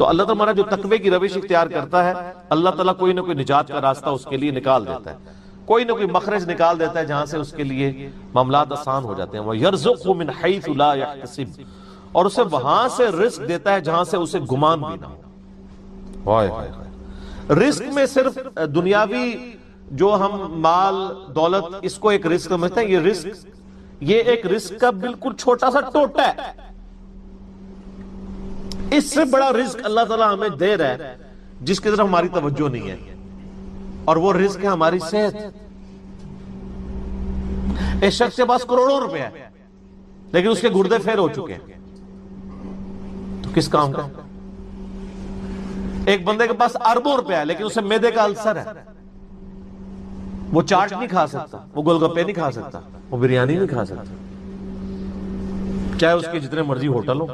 تو اللہ تعالیٰ جو تقوی کی روش اختیار کرتا ہے اللہ تعالیٰ کوئی نہ کوئی نجات کا راستہ اس کے لیے نکال دیتا ہے، کوئی نہ کوئی مخرج نکال دیتا ہے جہاں سے اس کے لیے معاملات آسان ہو جاتے ہیں۔ وَيَرْزُقْهُ مِنْ حَيْثُ لَا يَحْتَسِبُ، اور اسے وہاں سے رزق دیتا ہے جہاں سے اسے گمان بھی نہ ہو۔ رزق میں صرف دنیاوی جو ہم مال دولت اس کو ایک رزق سمجھتے ہیں، یہ ایک رزق کا بالکل چھوٹا سا ٹوٹا ہے۔ اس سے بڑا رزق اللہ تعالیٰ ہمیں دے رہا ہے جس کی طرف ہماری توجہ نہیں ہے، اور وہ رزق ہے ہماری صحت۔ اس شخص کے پاس کروڑوں روپے ہے لیکن اس کے گردے پھیر ہو چکے ہیں، تو کس کام کا؟ ایک بندے کے پاس اربوں روپے ہے لیکن اسے معدے کا السر ہے، وہ چاٹ نہیں کھا سکتا، وہ گول گپے نہیں کھا سکتا، وہ بریانی نہیں کھا سکتا، چاہے اس کے جتنے مرضی ہوٹل ہو۔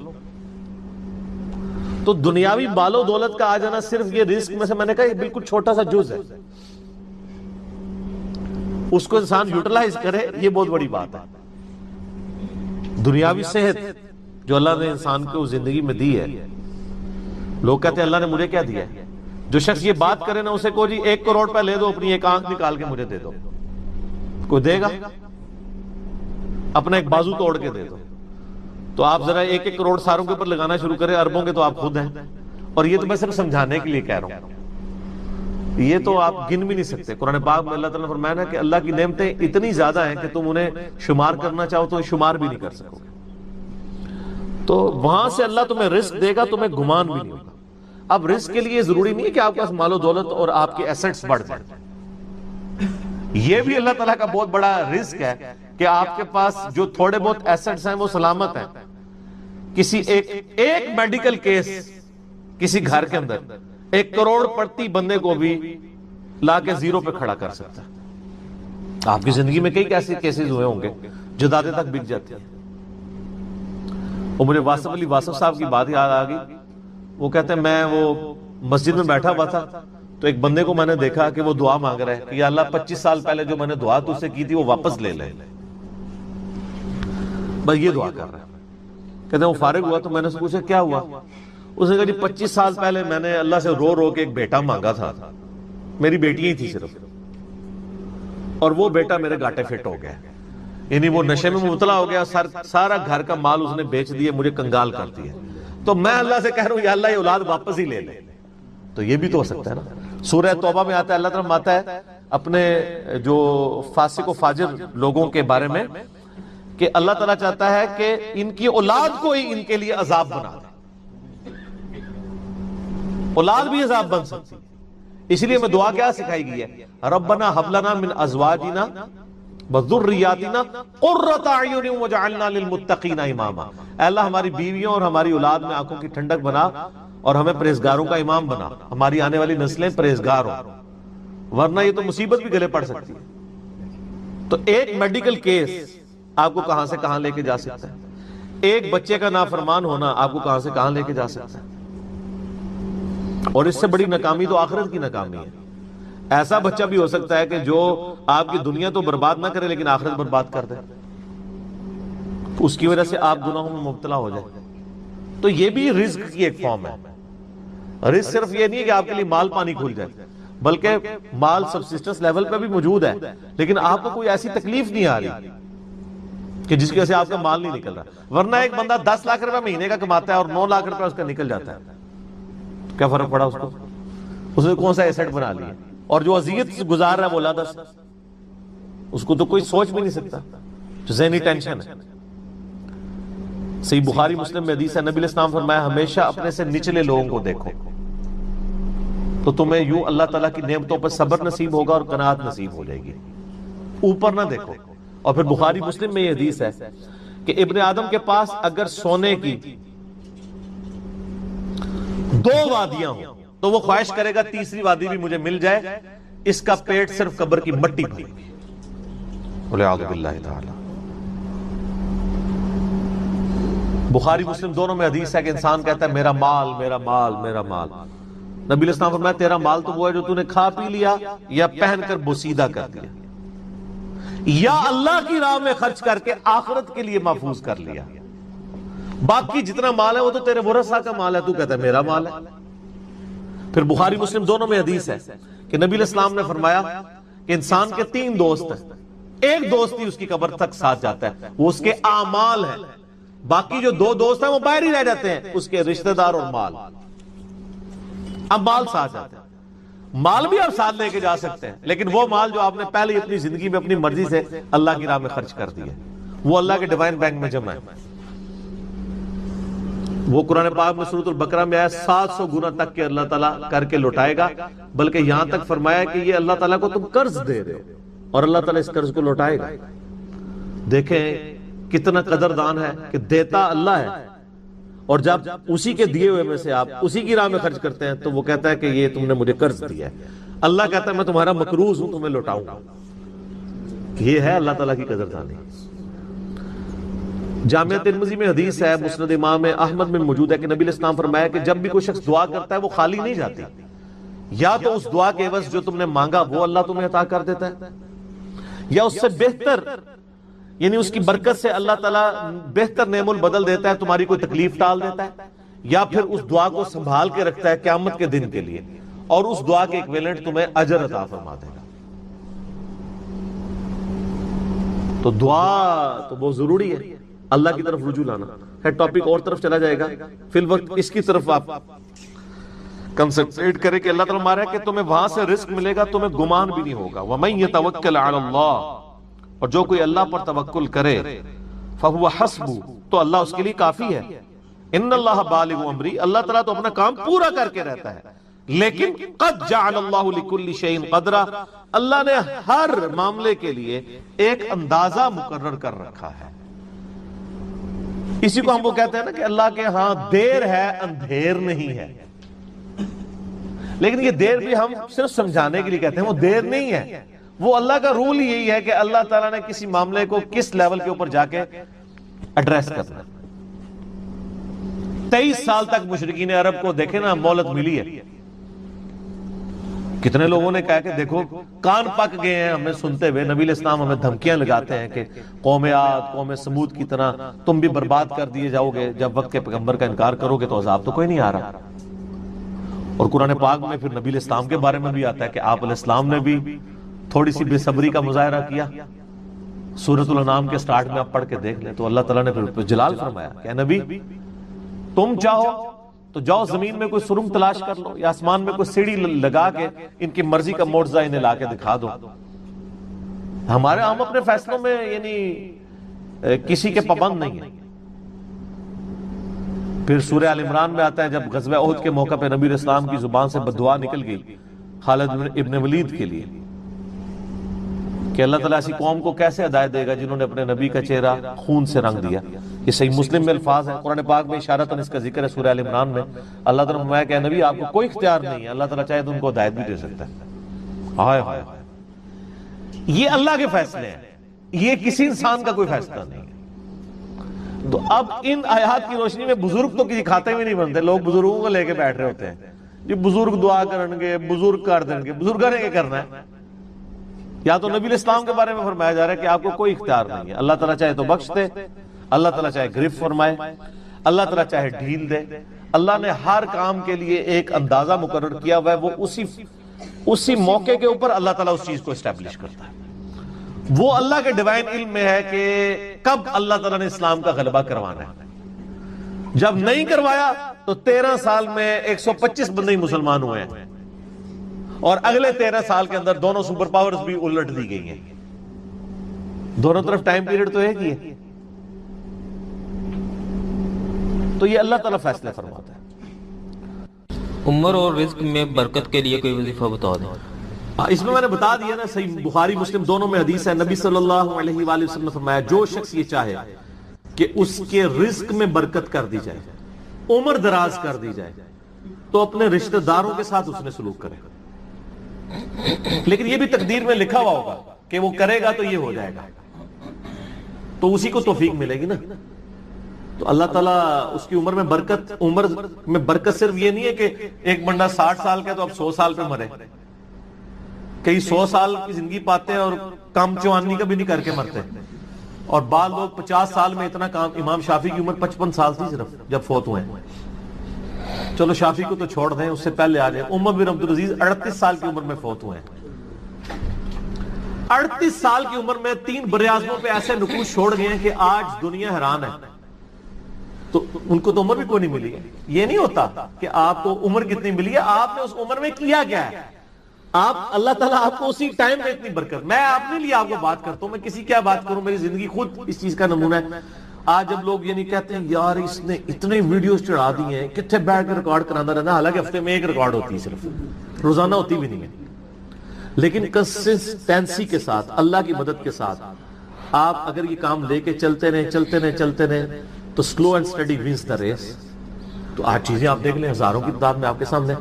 تو دنیاوی بال و دولت کا آ جانا صرف یہ رزق میں سے میں نے کہا یہ بالکل چھوٹا سا جز ہے، اس کو انسان یوٹیلائز کرے یہ بہت بڑی بات ہے۔ دنیاوی صحت جو اللہ نے انسان کو زندگی میں دی ہے، لوگ کہتے ہیں اللہ نے مجھے کیا دیا ہے؟ جو شخص یہ بات کرے نا اسے کو جی 1 کروڑ روپے لے دو، اپنی ایک آنکھ نکال کے مجھے دے دو، کوئی دے گا؟ اپنا ایک بازو توڑ کے دے دو، تو آپ ذرا 1 کروڑ ساروں کے اوپر لگانا شروع کریں، اربوں کے تو آپ خود ہیں۔ اور یہ تو میں صرف سمجھانے کے لیے کہہ رہا ہوں، یہ تو آپ گن بھی نہیں سکتے۔ قرآن پاک میں اللہ تعالیٰ نے فرمایا نا کہ اللہ کی نعمتیں اتنی زیادہ ہیں کہ تم انہیں شمار کرنا چاہو تو شمار بھی نہیں کر سکو گے۔ تو وہاں سے اللہ تمہیں رزق دے گا، تمہیں گمان بھی نہیں ہوگا۔ اب رزق کے لیے ضروری نہیں ہے کہ آپ کے پاس مال و دولت اور آپ کے ایسٹس بڑھ جائیں، یہ بھی اللہ تعالیٰ کا بہت بڑا رزق ہے کہ آپ کے پاس جو تھوڑے بہت ایسٹس ہیں وہ سلامت ہیں۔ کسی ایک میڈیکل کیس کسی گھر کے اندر 1 کروڑ پڑتی بندے کو بھی لا کے 0 پہ کھڑا کر سکتا ہے۔ آپ کی زندگی میں کئی ایسے کیسز ہوئے ہوں گے جدادیں تک بک جاتی ہیں۔ اور مجھے واصف علی واصف صاحب کی بات یاد آ گئی، وہ کہتے ہیں میں وہ مسجد میں بیٹھا ہوا تھا تو ایک بندے کو میں نے دیکھا کہ وہ دعا مانگ رہا ہے کہ یا اللہ 25 سال پہلے جو میں نے دعا تجھ سے کی تھی وہ واپس لے لے، بس یہ دعا کر رہا ہے۔ کہتے ہیں وہ فارغ ہوا تو میں نے اس سے پوچھا کیا ہوا؟ اس نے کہا جی 25 سال پہلے میں نے اللہ سے رو رو کے ایک بیٹا مانگا تھا، میری بیٹی ہی تھی صرف، اور وہ بیٹا میرے گاٹے فٹ ہو گیا، یعنی وہ نشے میں مبتلا ہو گیا، سارا گھر کا مال اس نے بیچ دیا، مجھے کنگال کر دیا، تو میں اللہ سے کہہ رہا ہوں یا اللہ یہ اولاد واپس ہی لے لے۔ تو یہ بھی تو ہو سکتا ہے نا۔ سورہ توبہ میں آتا ہے، اللہ تعالیٰ آتا ہے اپنے جو فاسق و فاجر لوگوں کے بارے میں کہ اللہ تعالیٰ چاہتا ہے کہ ان کی اولاد کو ہی ان کے لیے عذاب بنا دے، اولاد بھی عذاب بن سکتی، اس لیے میں دعا کیا سکھائی گئی ہے، ربنا حب لنا من ازواجنا وذریاتنا قرۃ اعین واجعلنا للمتقین اماما۔ اے اللہ ہماری بیویوں اور ہماری اولاد میں آنکھوں کی ٹھنڈک بنا اور ہمیں پرہیزگاروں کا امام بنا، ہماری آنے والی نسلیں پرہیزگار ہوں، ورنہ یہ تو مصیبت بھی گلے پڑ سکتی ہے۔ تو ایک میڈیکل کیس آپ کو کہاں سے کہاں لے کے جا سکتا ہے، ایک بچے کا نافرمان ہونا آپ کو کہاں سے کہاں لے کے جا سکتا ہے، اور اس سے بڑی ناکامی تو آخرت کی ناکامی ہے۔ ایسا بچہ بھی ہو سکتا ہے کہ جو آپ کی دنیا تو برباد نہ کرے لیکن آخرت برباد کر دے، اس کی وجہ سے آپ گناہوں میں مبتلا ہو جائے۔ تو یہ بھی رزق کی ایک فارم ہے۔ رزق صرف یہ نہیں ہے کہ آپ کے لیے مال پانی کھل جائے، بلکہ مال سبسسٹنس لیول پہ بھی موجود ہے، لیکن آپ کو کوئی ایسی تکلیف نہیں آ رہی کہ جس کی وجہ سے آپ کا مال نہیں نکل رہا۔ ورنہ ایک بندہ 10 لاکھ روپے مہینے کا کماتا ہے اور 9 لاکھ روپے اس کا نکل جاتا ہے، کیا فرق پڑا اس کو؟ اس نے کون سا ایسٹ بنا لیا؟ اور جو اذیت گزار رہا ہے وہ ولادت سے، اس کو تو کوئی سوچ بھی نہیں سکتا، ذہنی ٹینشن ہے۔ صحیح بخاری مسلم میں حدیث ہے، نبی علیہ السلام فرمایا ہمیشہ اپنے سے نچلے لوگوں کو دیکھو تو تمہیں یوں اللہ تعالیٰ کی نعمتوں پر صبر نصیب ہوگا اور قناعت نصیب ہو جائے گی، اوپر نہ دیکھو۔ اور پھر بخاری مسلم میں یہ حدیث ہے کہ ابن آدم کے پاس اگر سونے کی 2 وادیاں ہوں تو وہ خواہش کرے گا تیسری وادی بھی مجھے مل جائے، اس کا پیٹ صرف قبر کی مٹی بھری گی، والعیاذ باللہ تعالی۔ بخاری مسلم دونوں میں حدیث ہے کہ انسان کہتا ہے میرا مال میرا مال میرا مال، نبی علیہ السلام فرمایا تیرا مال تو وہ ہے جو تو نے کھا پی لیا یا پہن کر بوسیدہ کر دیا یا اللہ کی راہ میں خرچ کر کے آخرت کے لیے محفوظ کر لیا۔ باقی جتنا مال ہے وہ تو تیرے ورثہ کا مال ہے، تو کہتا ہے میرا مال ہے۔ پھر بخاری مسلم دونوں میں حدیث ہے کہ نبی علیہ السلام نے فرمایا کہ انسان کے 3 دوست ہیں، ایک دوست ہی اس کی قبر تک ساتھ جاتا ہے، وہ اس کے اعمال ہیں، باقی جو 2 دوست ہیں وہ باہر ہی رہ جاتے ہیں، اس کے رشتہ دار اور مال۔ اب مال ساتھ جاتے ہیں، مال بھی آپ ساتھ لے کے جا سکتے ہیں، لیکن وہ مال جو آپ نے پہلے اپنی زندگی میں اپنی مرضی سے اللہ کی راہ میں خرچ کر دیا، وہ اللہ کے ڈیوائن بینک میں جمع ہے۔ وہ قرآن پاک میں سورۃ البقرہ میں آیا 700 گنا تک کہ اللہ تعالیٰ کر کے لوٹائے گا، بلکہ یہاں تک فرمایا کہ یہ اللہ تعالیٰ کو تم قرض دے رہے ہو اور اللہ تعالیٰ اس قرض کو لوٹائے گا۔ دیکھیں کتنا قدردان ہے کہ دیتا اللہ ہے، اور جب اسی کے دیے ہوئے میں سے آپ اسی کی راہ میں خرچ کرتے ہیں تو وہ کہتا ہے کہ یہ تم نے مجھے قرض دیا ہے۔ اللہ کہتا ہے میں تمہارا مقروض ہوں، تمہیں لوٹاؤں گا۔ یہ ہے اللہ تعالیٰ کی قدردانی۔ جامعہ ترمذی میں حدیث ہے، مسند امام احمد میں موجود ہے کہ نبی علیہ السلام فرمایا کہ جب بھی کوئی شخص دعا کرتا ہے وہ خالی نہیں جاتی، یا تو اس دعا کے عوض جو تم نے مانگا وہ اللہ تمہیں عطا کر دیتا ہے، یا اس سے بہتر یعنی اس کی برکت سے اللہ تعالیٰ بہتر نعم البدل دیتا ہے، تمہاری کوئی تکلیف ٹال دیتا ہے، یا پھر اس دعا کو سنبھال کے رکھتا ہے قیامت کے دن کے لیے، اور اس دعا کے ایکویلنٹ تمہیں اجر عطا فرما دے گا۔ تو دعا تو بہت ضروری ہے، اللہ کی طرف رجوع لانا ہے۔ ٹاپک اور طرف چلا جائے گا، فی الوقت اس کی طرف آپ کنسنٹریٹ کریں کہ اللہ تعالیٰ ہمارا ہے کہ تمہیں وہاں سے رزق ملے گا، تمہیں گمان بھی نہیں ہوگا۔ وَمَن يَتَوَكَّلْ عَلَى اللَّهِ، اور جو کوئی اللہ پر توکل کرے فَهُوَ حَسْبُهُ، تو اللہ اس کے لیے کافی ہے۔ ان اللہ بالغ امری، اللہ تعالیٰ تو اپنا کام پورا کر کے رہتا ہے، لیکن قد جعل اللہ لکل شیء قدرا، اللہ نے ہر معاملے کے لیے ایک اندازہ مقرر کر رکھا ہے۔ اسی کو ہم وہ کہتے ہیں نا کہ اللہ کے ہاں دیر ہے اندھیر نہیں ہے، لیکن یہ دیر بھی ہم صرف سمجھانے کے لیے کہتے ہیں، وہ دیر نہیں ہے، وہ اللہ کا رول ہی یہی ہے کہ اللہ تعالیٰ نے کسی معاملے کو کس لیول کے اوپر جا کے ایڈریس کرنا۔ 23 سال تک مشرکین عرب کو دیکھیں نا مہلت ملی ہے، کتنے لوگوں نے کہا کہ دیکھو کان پک گئے ہیں ہمیں سنتے ہوئے، نبی علیہ السلام ہمیں دھمکیاں لگاتے ہیں کہ قوم عاد قوم سمود کی طرح تم بھی برباد کر دیے جاؤ گے، جب وقت کے پیغمبر کا انکار کرو گے تو عذاب تو کوئی نہیں آ رہا۔ اور قرآن پاک میں پھر نبی علیہ السلام کے بارے میں بھی آتا ہے کہ آپ علیہ السلام نے بھی تھوڑی سی بے صبری کا مظاہرہ کیا۔ سورۃ الانعام کے سٹارٹ میں آپ پڑھ کے دیکھ لیں تو اللہ تعالیٰ نے پھر جلال فرمایا کہ اے نبی تم چاہو تو جاؤ زمین میں کوئی سرنگ تلاش کر لو، یا آسمان میں کوئی سیڑھی لگا کے ان کی مرضی کا معجزہ انہیں لا کے دکھا دو۔ ہم اپنے فیصلوں میں یعنی کسی کے پابند نہیں ہیں۔ پھر سورہ آل عمران میں آتا ہے جب غزوہ احد کے موقع پہ نبی علیہ السلام کی زبان سے بددعا نکل گئی خالد ابن ولید کے لیے کہ اللہ تعالیٰ ایسی قوم کو کیسے ہدایت دے گا جنہوں نے اپنے نبی کا چہرہ خون سے رنگ دیا۔ یہ صحیح مسلم میں الفاظ ہیں، قرآن پاک میں اشارتاً اس کا ذکر ہے سورہ آل عمران میں۔ اللہ تعالیٰ نے فرمایا کہ نبی آپ کو کوئی اختیار نہیں ہے، اللہ تعالیٰ چاہے تو ان کو ہدایت بھی دے سکتا ہے۔ ہائے ہائے، یہ اللہ کے فیصلے ہیں، یہ کسی انسان کا کوئی فیصلہ نہیں ہے۔ تو اب ان آیات کی روشنی میں بزرگ تو کسی کھاتے میں نہیں بنتے، لوگ بزرگوں کو لے کے بیٹھ رہے ہوتے ہیں، یہ بزرگ دعا کریں گے، بزرگ کر دیں گے، بزرگوں نے کیا کرنا ہے؟ یا تو نبی علیہ السلام کے بارے میں فرمایا جا رہا ہے کہ آپ کو کوئی اختیار نہیں ہے، اللہ تعالیٰ چاہے تو بخش دے، اللہ تعالیٰ چاہے گرفت فرمائے، اللہ تعالیٰ چاہے ڈھیل دے۔ اللہ نے ہر کام کے لیے ایک اندازہ مقرر کیا ہوا ہے، وہ اسی موقع کے اوپر اللہ تعالیٰ اس چیز کو اسٹیبلش کرتا ہے۔ وہ اللہ کے ڈیوائن علم میں ہے کہ کب اللہ تعالیٰ نے اسلام کا غلبہ کروانا ہے۔ جب نہیں کروایا تو 13 سال میں 125 بندے مسلمان ہوئے ہیں، اور اگلے 13 سال کے اندر دونوں سپر پاورز بھی الٹ دی گئی ہیں۔ دونوں طرف ٹائم پیریڈ تو ایک ہی ہے۔ تو یہ اللہ تعالیٰ فیصلہ فرماتا ہے۔ عمر اور رزق میں برکت کے لیے کوئی وظیفہ بتا دیں۔ اس میں نے بتا دیا نا، صحیح بخاری مسلم دونوں میں حدیث ہے، نبی صلی اللہ علیہ وآلہ وسلم نے فرمایا جو شخص یہ چاہے کہ اس کے رزق میں برکت کر دی جائے، عمر دراز کر دی جائے، تو اپنے رشتہ داروں کے ساتھ اس نے سلوک کرے، لیکن یہ بھی تقدیر میں لکھا ہوا ہوگا کہ وہ کرے گا تو یہ ہو جائے گا، تو اسی کو توفیق ملے گی نا۔ تو اللہ تعالیٰ اس کی عمر میں برکت صرف یہ نہیں ہے کہ ایک بندہ 60 سال کا تو اب 100 سال پہ مرے، کئی 100 سال کی زندگی پاتے ہیں اور کام چوانی کا بھی نہیں کر کے مرتے۔ اور بعض لوگ 50 سال میں اتنا کام. امام شافعی کی عمر 55 سال تھی صرف جب فوت ہوئے ہیں. چلو شافعی کو تو چھوڑ دیں, اس سے پہلے آ جائیں. عمر بن عبدالعزیز 38 سال کی عمر میں فوت ہوئے ہیں. 38 سال کی عمر میں 3 براعظموں پہ ایسے نقوش چھوڑ گئے ہیں کہ آج دنیا حیران ہے. تو ان کو تو عمر بھی کوئی نہیں ملی ہے. یہ نہیں ہوتا کہ آپ کو عمر کتنی ملی ہے, آپ نے اس عمر میں کیا کیا ہے. آپ اللہ تعالیٰ آپ کو اسی ٹائم میں اتنی برکت. میں اپنے لیے آپ کو بات کرتا ہوں, میں کسی کیا بات کروں, میری زندگی خود اس چیز کا نمونہ ہے. آج جب لوگ یعنی کہتے ہیں یار اس نے اتنے ویڈیوز چڑھا دی ہیں, کتنے بیٹھ کے ریکارڈ کرانا رہنا, حالانکہ ہفتے میں 1 ریکارڈ ہوتی ہے, صرف روزانہ ہوتی بھی نہیں ہے. لیکن کنسسٹنسی کے ساتھ, اللہ کی مدد کے ساتھ آپ اگر یہ کام لے کے چلتے رہیں تو slow and steady wins the race. تو آج چیزیں آپ دیکھ لیں ہزاروں کی تعداد میں آپ کے سامنے,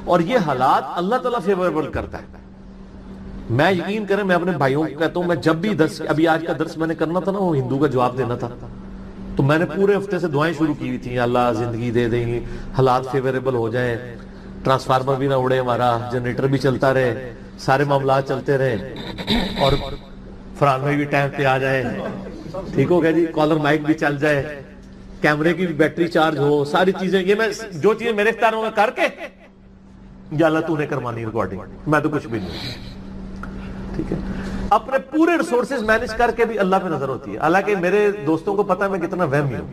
اور یہ حالات اللہ تعالیٰ فیوریبل کرتا ہے. میں یقین کریں, میں اپنے بھائیوں کو کہتا ہوں, میں جب بھی درس, ابھی آج کا درس میں نے کرنا تھا نا, وہ ہندو کا جواب دینا تھا, تو میں نے پورے ہفتے سے دعائیں شروع کی ہوئی تھیں, اللہ زندگی دے دیں, حالات فیوریبل ہو جائیں, ٹرانسفارمر بھی نہ اڑے ہمارا, جنریٹر بھی چلتا رہے, سارے معاملات چلتے رہے, اور فرحان بھائی بھی ٹائم پہ آ جائے, ٹھیک ہو گیا جی, کالر مائک بھی چل جائے, کیمرے کی بھی بیٹری چارج ہو, ساری چیزیں. یہ میں جو چیزیں میرے اختیار میں کر کے, یا اللہ تو نے کروانی ریکارڈنگ, میں تو کچھ بھی نہیں. ٹھیک ہے, اپنے پورے ریسورسز مینج کر کے بھی اللہ پہ نظر ہوتی ہے. حالانکہ میرے دوستوں کو پتا ہے میں کتنا وہمی ہوں.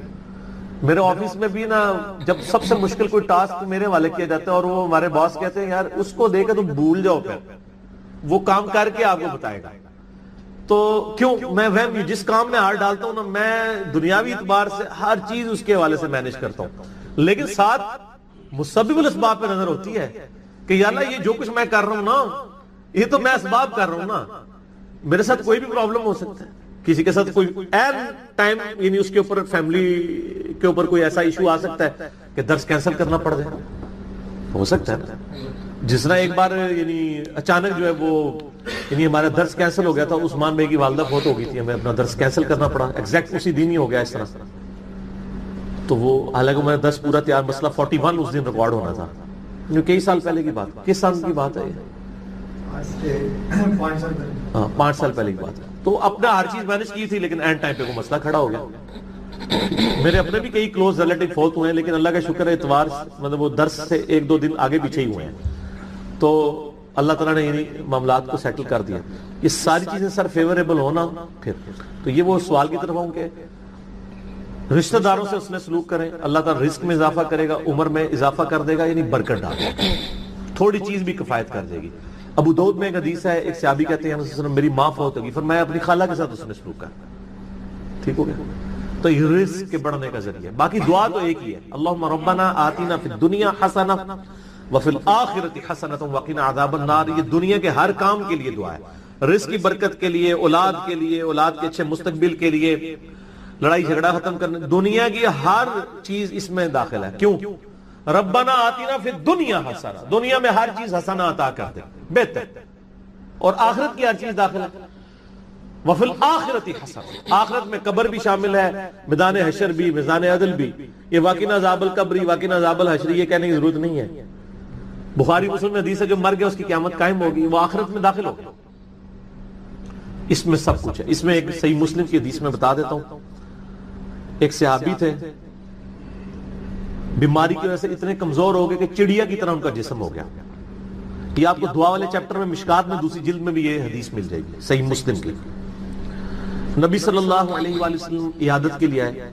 میرے آفس میں بھی نا, جب سب سے مشکل کوئی ٹاسک میرے والے کیا جاتا ہے, اور وہ ہمارے باس کہتے ہیں یار اس کو دے کے تم بھول جاؤ, پھر وہ کام کر کے آپ کو بتائے گا. تو کیوں میں وہم, جس کام میں ہاتھ ڈالتا ہوں نا, میں دنیاوی اعتبار سے ہر چیز اس کے حوالے سے مینج کرتا ہوں, لیکن ساتھ مسبب الاسباب پہ نظر ہوتی ہے کہ یا اللہ یہ جو کچھ میں کر رہا ہوں نا, یہ تو میں اسباب کر رہا ہوں نا, میرے ساتھ کوئی بھی پرابلم ہو سکتا ہے, کسی کے ساتھ کوئی این ٹائم, یعنی اس کے اوپر فیملی کے اوپر کوئی ایسا ایشو آ سکتا ہے کہ درس کینسل کرنا پڑ جائے, ہو سکتا ہے. جس طرح ایک بار یعنی اچانک جو ہے وہ یعنی ہمارا درس کینسل ہو گیا تھا, عثمان بھائی کی والدہ فوت ہو گئی تھی, ہمیں اپنا درس کینسل کرنا پڑا, ایگزیکٹ اسی دن ہی ہو گیا اس طرح. تو وہ حالانکہ میرا درس پورا تیار, مسئلہ 41 اس دن ریکارڈ ہونا تھا, کئی سال پہلے کی بات. کس سال کی بات ہے یہ؟ 5 سال پہلے کی بات ہے. تو اپنا ہر چیز مینج کی تھی, لیکن اینڈ ٹائم پہ وہ مسئلہ کھڑا ہو گیا. میرے اپنے بھی کئی کلوز ریلیٹیو فوت ہوئے ہیں, لیکن اللہ کا شکر ہے اتوار مطلب وہ درس سے 1-2 دن آگے پیچھے ہی ہوئے ہیں, تو اللہ تعالیٰ نے یعنی معاملات کو سیٹل کر دیا. یہ ساری چیزیں سر فیوریبل ہونا, پھر تو یہ وہ سوال کی طرف ہوں کہ رشتہ داروں سے اس نے سلوک کریں, اللہ تعالیٰ رزق میں اضافہ کرے گا, عمر میں اضافہ کر دے گا, یعنی برکت ڈال دے گا, تھوڑی چیز بھی کفایت کر دے گی. ابو داؤد میں ایک حدیث ہے, ایک صحابی کہتے ہیں میری ماں فوت ہوگی, پھر میں اپنی خالہ کے ساتھ اس نے سلوک کر, ٹھیک ہو گیا. تو یہ رزق کے بڑھنے کا ذریعہ. باقی دعا تو ایک ہی ہے, اللہم ربنا آتینا فی الدنیا حسنہ وفی الآخرۃ حسنۃ وقنا عذاب النار. یہ دنیا کے ہر کام کے لیے دعا ہے, رزق کی برکت کے لیے, اولاد کے لیے, اولاد کے اچھے مستقبل کے لیے, لڑائی جھگڑا ختم کرنے, دنیا کی ہر چیز اس میں داخل ہے. کیوں؟ ربنا آتینا فی الدنیا حسنہ, دنیا میں ہر چیز حسنہ عطا کر دے, بہتر, اور آخرت کی ہر چیز داخل ہے. وفی الآخرۃ حسنہ, آخرت میں قبر بھی شامل ہے, میدان حشر بھی, میدان عدل بھی. یہ وقنا عذاب القبر, وقنا عذاب الحشر یہ کہنے کی ضرورت نہیں ہے. بخاری مسلم میں حدیث ہے جو مر گیا اس کی قیامت قائم ہوگی, وہ آخرت میں داخل ہوگا. اس میں سب کچھ ہے. اس میں ایک صحیح مسلم کی حدیث میں بتا دیتا ہوں, ایک صحابی تھے, بیماری کی وجہ سے اتنے کمزور ہو گئے کہ چڑیا کی طرح ان کا جسم ہو گیا. یہ آپ کو دعا والے چیپٹر میں مشکات میں دوسری جلد میں بھی یہ حدیث مل جائے گی, صحیح مسلم کی. نبی صلی اللہ علیہ وآلہ وسلم عیادت کے لیے آئے,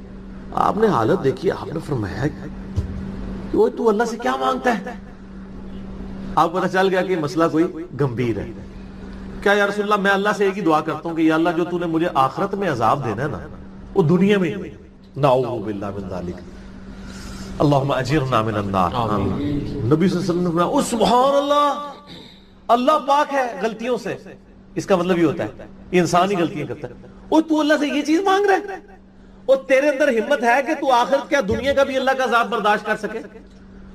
آپ نے حالت دیکھی, آپ نے فرمایا کہ تو اللہ سے کیا مانگتا ہے؟ آپ کو پتہ چل گیا کہ مسئلہ کوئی گمبھیر ہے. کیا یا رسول اللہ, میں اللہ سے ایک ہی دعا کرتا ہوں کہ یا اللہ جو تو نے مجھے آخرت میں عذاب دینا ہے نا, وہ دنیا میں نعوذ باللہ من ذالک, اللہم اجرنا من النار. نبی صلی اللہ علیہ وسلم نے فرمایا سبحان اللہ, اللہ پاک ہے غلطیوں سے. اس کا مطلب یہ ہوتا ہے یہ انسان ہی غلطیاں کرتا ہے. تو اللہ سے یہ چیز مانگ رہا ہے, اور تیرے اندر ہمت ہے کہ تو آخرت کیا دنیا کا بھی اللہ کا عذاب برداشت کر سکے.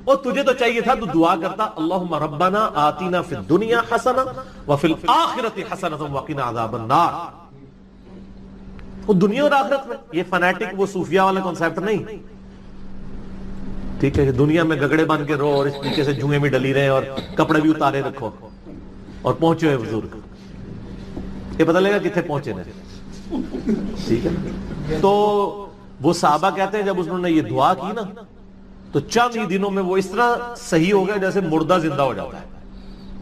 اور تجھے تو چاہیے تھا تو دعا کرتا اللہم ربنا آتینا فی الدنیا حسنہ وفی الآخرۃ حسنۃ وقنا عذاب النار. وہ دنیا اور آخرت میں, یہ فنیٹک وہ صوفیہ والا کنسیپٹ نہیں, ٹھیک ہے, دنیا میں گگڑے بن کے رہو اور اس طریقے سے جوئیں میں ڈلی رہے اور کپڑے بھی اتارے رکھو اور پہنچے ہوئے بزرگ, یہ پتہ لگا کتنے پہنچے ہیں. ٹھیک ہے. تو وہ صحابہ کہتے ہیں جب انہوں نے یہ دعا کی نا تو چند ہی دنوں میں وہ اس طرح صحیح ہو گیا جیسے مردہ زندہ ہو جاتا ہے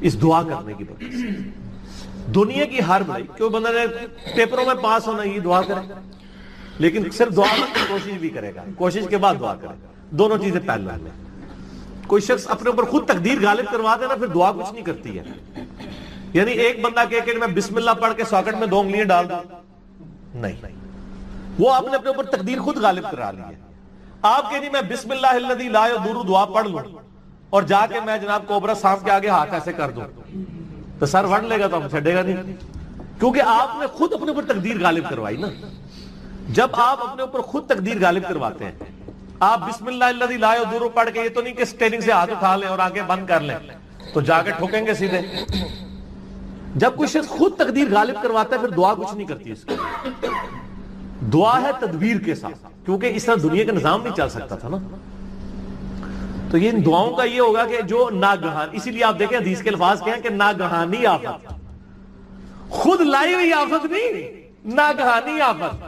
اس دعا کرنے کی وجہ سے. دنیا کی ہر بھائی کیوں بندہ نے پیپروں میں پاس ہونا یہ دعا کرے لیکن صرف دعا میں کوشش بھی کرے گا, کوشش کے بعد دعا کرے گا, دونوں چیزیں پہلے میں. کوئی شخص اپنے اوپر خود تقدیر غالب کروا دے نا پھر دعا کچھ نہیں کرتی ہے. یعنی ایک بندہ کہے کہ میں بسم اللہ پڑھ کے ساکٹ میں 2 انگلیاں ڈال دوں, نہیں, وہ آپ نے اپنے اوپر تقدیر خود غالب کرا لی ہے. آپ کہ نہیں میں بسم اللہ الذی لا یضر دعا پڑھ لوں اور جا کے میں جناب کوبرا سانپ کے آگے ہاتھ ایسے کر دوں تو سر وڑ لے گا تو ہم چھڑے گا نہیں, کیونکہ آپ نے خود اپنے اوپر تقدیر غالب کروائی نا. جب آپ اپنے اوپر خود تقدیر غالب کرواتے ہیں, آپ بسم اللہ الذی لا یضر پڑھ کے یہ تو نہیں کہ سٹیئرنگ سے ہاتھ اٹھا لیں اور آنکھیں بند کر لیں تو جا کے ٹھوکیں گے سیدھے. جب کوئی شخص خود تقدیر غالب کرواتا ہے پھر دعا کچھ نہیں کرتی اس کی. دعا ہے تدبیر کے ساتھ, کیونکہ اس طرح دنیا کا نظام نہیں چل سکتا تھا نا. تو یہ ان دعاؤں کا یہ ہوگا کہ جو ناگہان, اسی لیے آپ دیکھیں حدیث کے الفاظ کیا ہیں کہ ناگہانی آفت, خود لائی ہوئی آفت نہیں, ناگہانی آفت.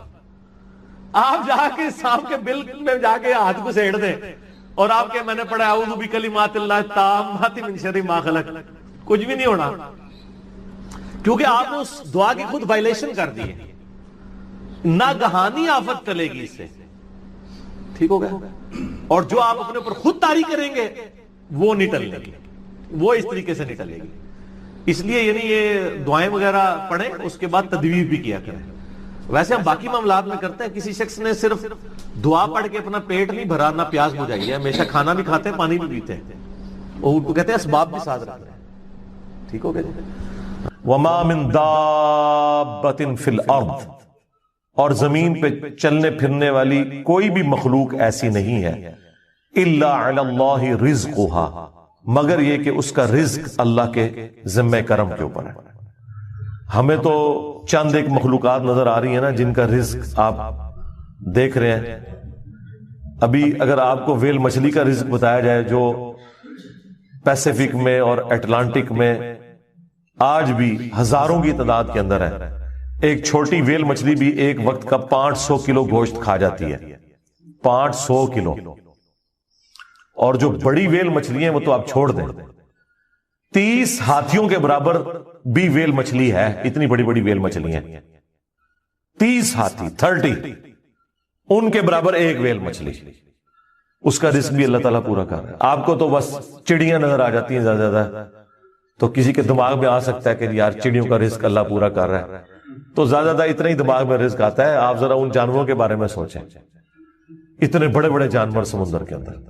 آپ جا کے سانپ کے بل میں جا کے ہاتھ کو سیڑ دیں اور آپ کے میں نے پڑھا اعوذ بکلمات اللہ التامات من شر ما خلق, کچھ بھی نہیں ہونا کیونکہ آپ نے اس دعا کی خود وائلیشن کر دی ہے. ناگہانی آفت ٹلے گی اس سے, ٹھیک ہو گیا. اور جو آپ اپنے اوپر خود طاری کریں گے وہ نہیں ٹلے گی, وہ اس طریقے سے نہیں ٹلے گی. اس لیے یعنی یہ دعائیں وغیرہ پڑھیں اس کے بعد تدبیر بھی کیا کریں. ویسے ہم باقی معاملات میں کرتے ہیں, کسی شخص نے صرف دعا پڑھ کے اپنا پیٹ نہیں بھرا نہ پیاس بجھائی ہے, ہمیشہ کھانا بھی کھاتے ہیں پانی بھی پیتے ہیں, وہ کہتے ہیں اسباب بھی ساتھ رکھتے ہیں. ٹھیک ہو گیا. وما من دابۃ فی الارض, اور زمین پہ چلنے پھرنے والی کوئی بھی مخلوق ایسی نہیں ہے, الا علی اللہ رزقها, مگر یہ کہ اس کا رزق اللہ کے ذمہ کرم کے اوپر ہے. ہمیں تو چند ایک مخلوقات نظر آ رہی ہیں نا جن کا رزق آپ دیکھ رہے ہیں. ابھی اگر آپ کو ویل مچھلی کا رزق بتایا جائے جو پیسیفک میں اور اٹلانٹک میں آج بھی ہزاروں کی تعداد کے اندر ہے, ایک چھوٹی ویل مچھلی بھی ایک وقت کا 500 کلو گوشت کھا جاتی ہے, 500 کلو. اور جو بڑی ویل مچھلی ہیں وہ تو آپ چھوڑ دیں, 30 ہاتھیوں کے برابر بھی ویل مچھلی ہے, اتنی بڑی بڑی ویل مچھلی ہیں. 30 ہاتھی 30 ان کے برابر ایک ویل مچھلی, اس کا رزق بھی اللہ تعالیٰ پورا کر رہا ہے. آپ کو تو بس چڑیاں نظر آ جاتی ہیں زیادہ زیادہ, تو کسی کے دماغ میں آ سکتا ہے کہ یار چڑیوں کا رزق اللہ پورا کر رہا ہے, تو زیادہ زیادہ اتنا ہی دماغ میں رزق آتا ہے. آپ ذرا ان جانوروں کے بارے میں سوچیں, اتنے بڑے بڑے جانور سمندر کے اندر,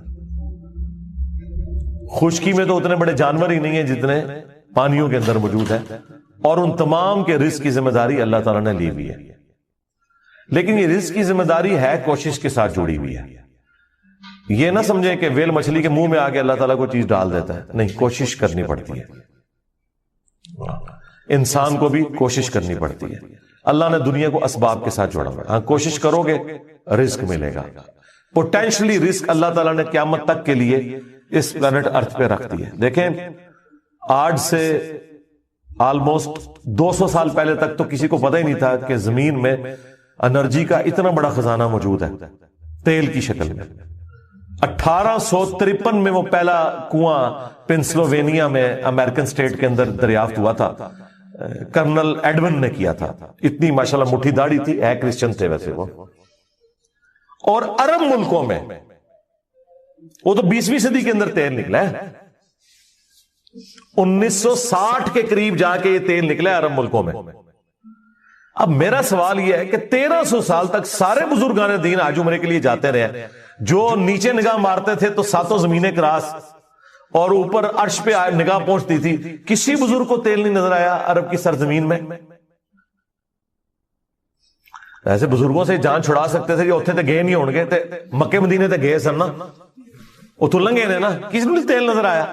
خشکی میں تو اتنے بڑے جانور ہی نہیں ہیں جتنے پانیوں کے اندر موجود ہیں, اور ان تمام کے رزق کی ذمہ داری اللہ تعالیٰ نے لی ہوئی ہے. لیکن یہ رزق کی ذمہ داری ہے کوشش کے ساتھ جڑی ہوئی ہے. یہ نہ سمجھیں کہ ویل مچھلی کے منہ میں آ کے اللہ تعالیٰ کو چیز ڈال دیتا ہے, نہیں, کوشش کرنی پڑتی ہے. انسان کو بھی کوشش کرنی پڑتی ہے. اللہ نے دنیا کو اسباب کے ساتھ جوڑا ہوا ہے. ہاں, کوشش کرو گے رزق ملے گا. پوٹینشلی رزق اللہ تعالیٰ نے قیامت تک کے لیے اس پلانٹ ارتھ پہ رکھ دی ہے. دیکھیں, آج سے آلموسٹ 200 سال پہلے تک تو کسی کو پتہ ہی نہیں تھا کہ زمین میں انرجی کا اتنا بڑا خزانہ موجود ہے تیل کی شکل میں. 1853 میں وہ پہلا کنواں پنسلوینیا میں امریکن سٹیٹ کے اندر دریافت ہوا تھا, کرنل ایڈون نے کیا تھا. اتنی ماشاءاللہ مٹھی داڑھی تھی, ہے کرسچن تھے ویسے وہ. اور عرب ملکوں میں وہ تو 20ویں صدی کے اندر تیل نکلا ہے, 1960 کے قریب جا کے یہ تیل نکلا ہے عرب ملکوں میں. اب میرا سوال یہ ہے کہ 1300 سال تک سارے بزرگان دین آج عمرے کے لیے جاتے رہے, جو نیچے نگاہ مارتے تھے تو 7 زمینیں کراس اور اوپر عرش پہ نگاہ پہنچتی تھی, کسی بزرگ کو تیل نہیں نظر آیا عرب کی سرزمین میں. ایسے بزرگوں سے جان چھڑا سکتے تھے کہ اتنے تے گئے نہیں ہون گے, تے مکے مدینے تے گئے سن نا, اتوں لنگے نے نا, کسی نے تیل نظر آیا.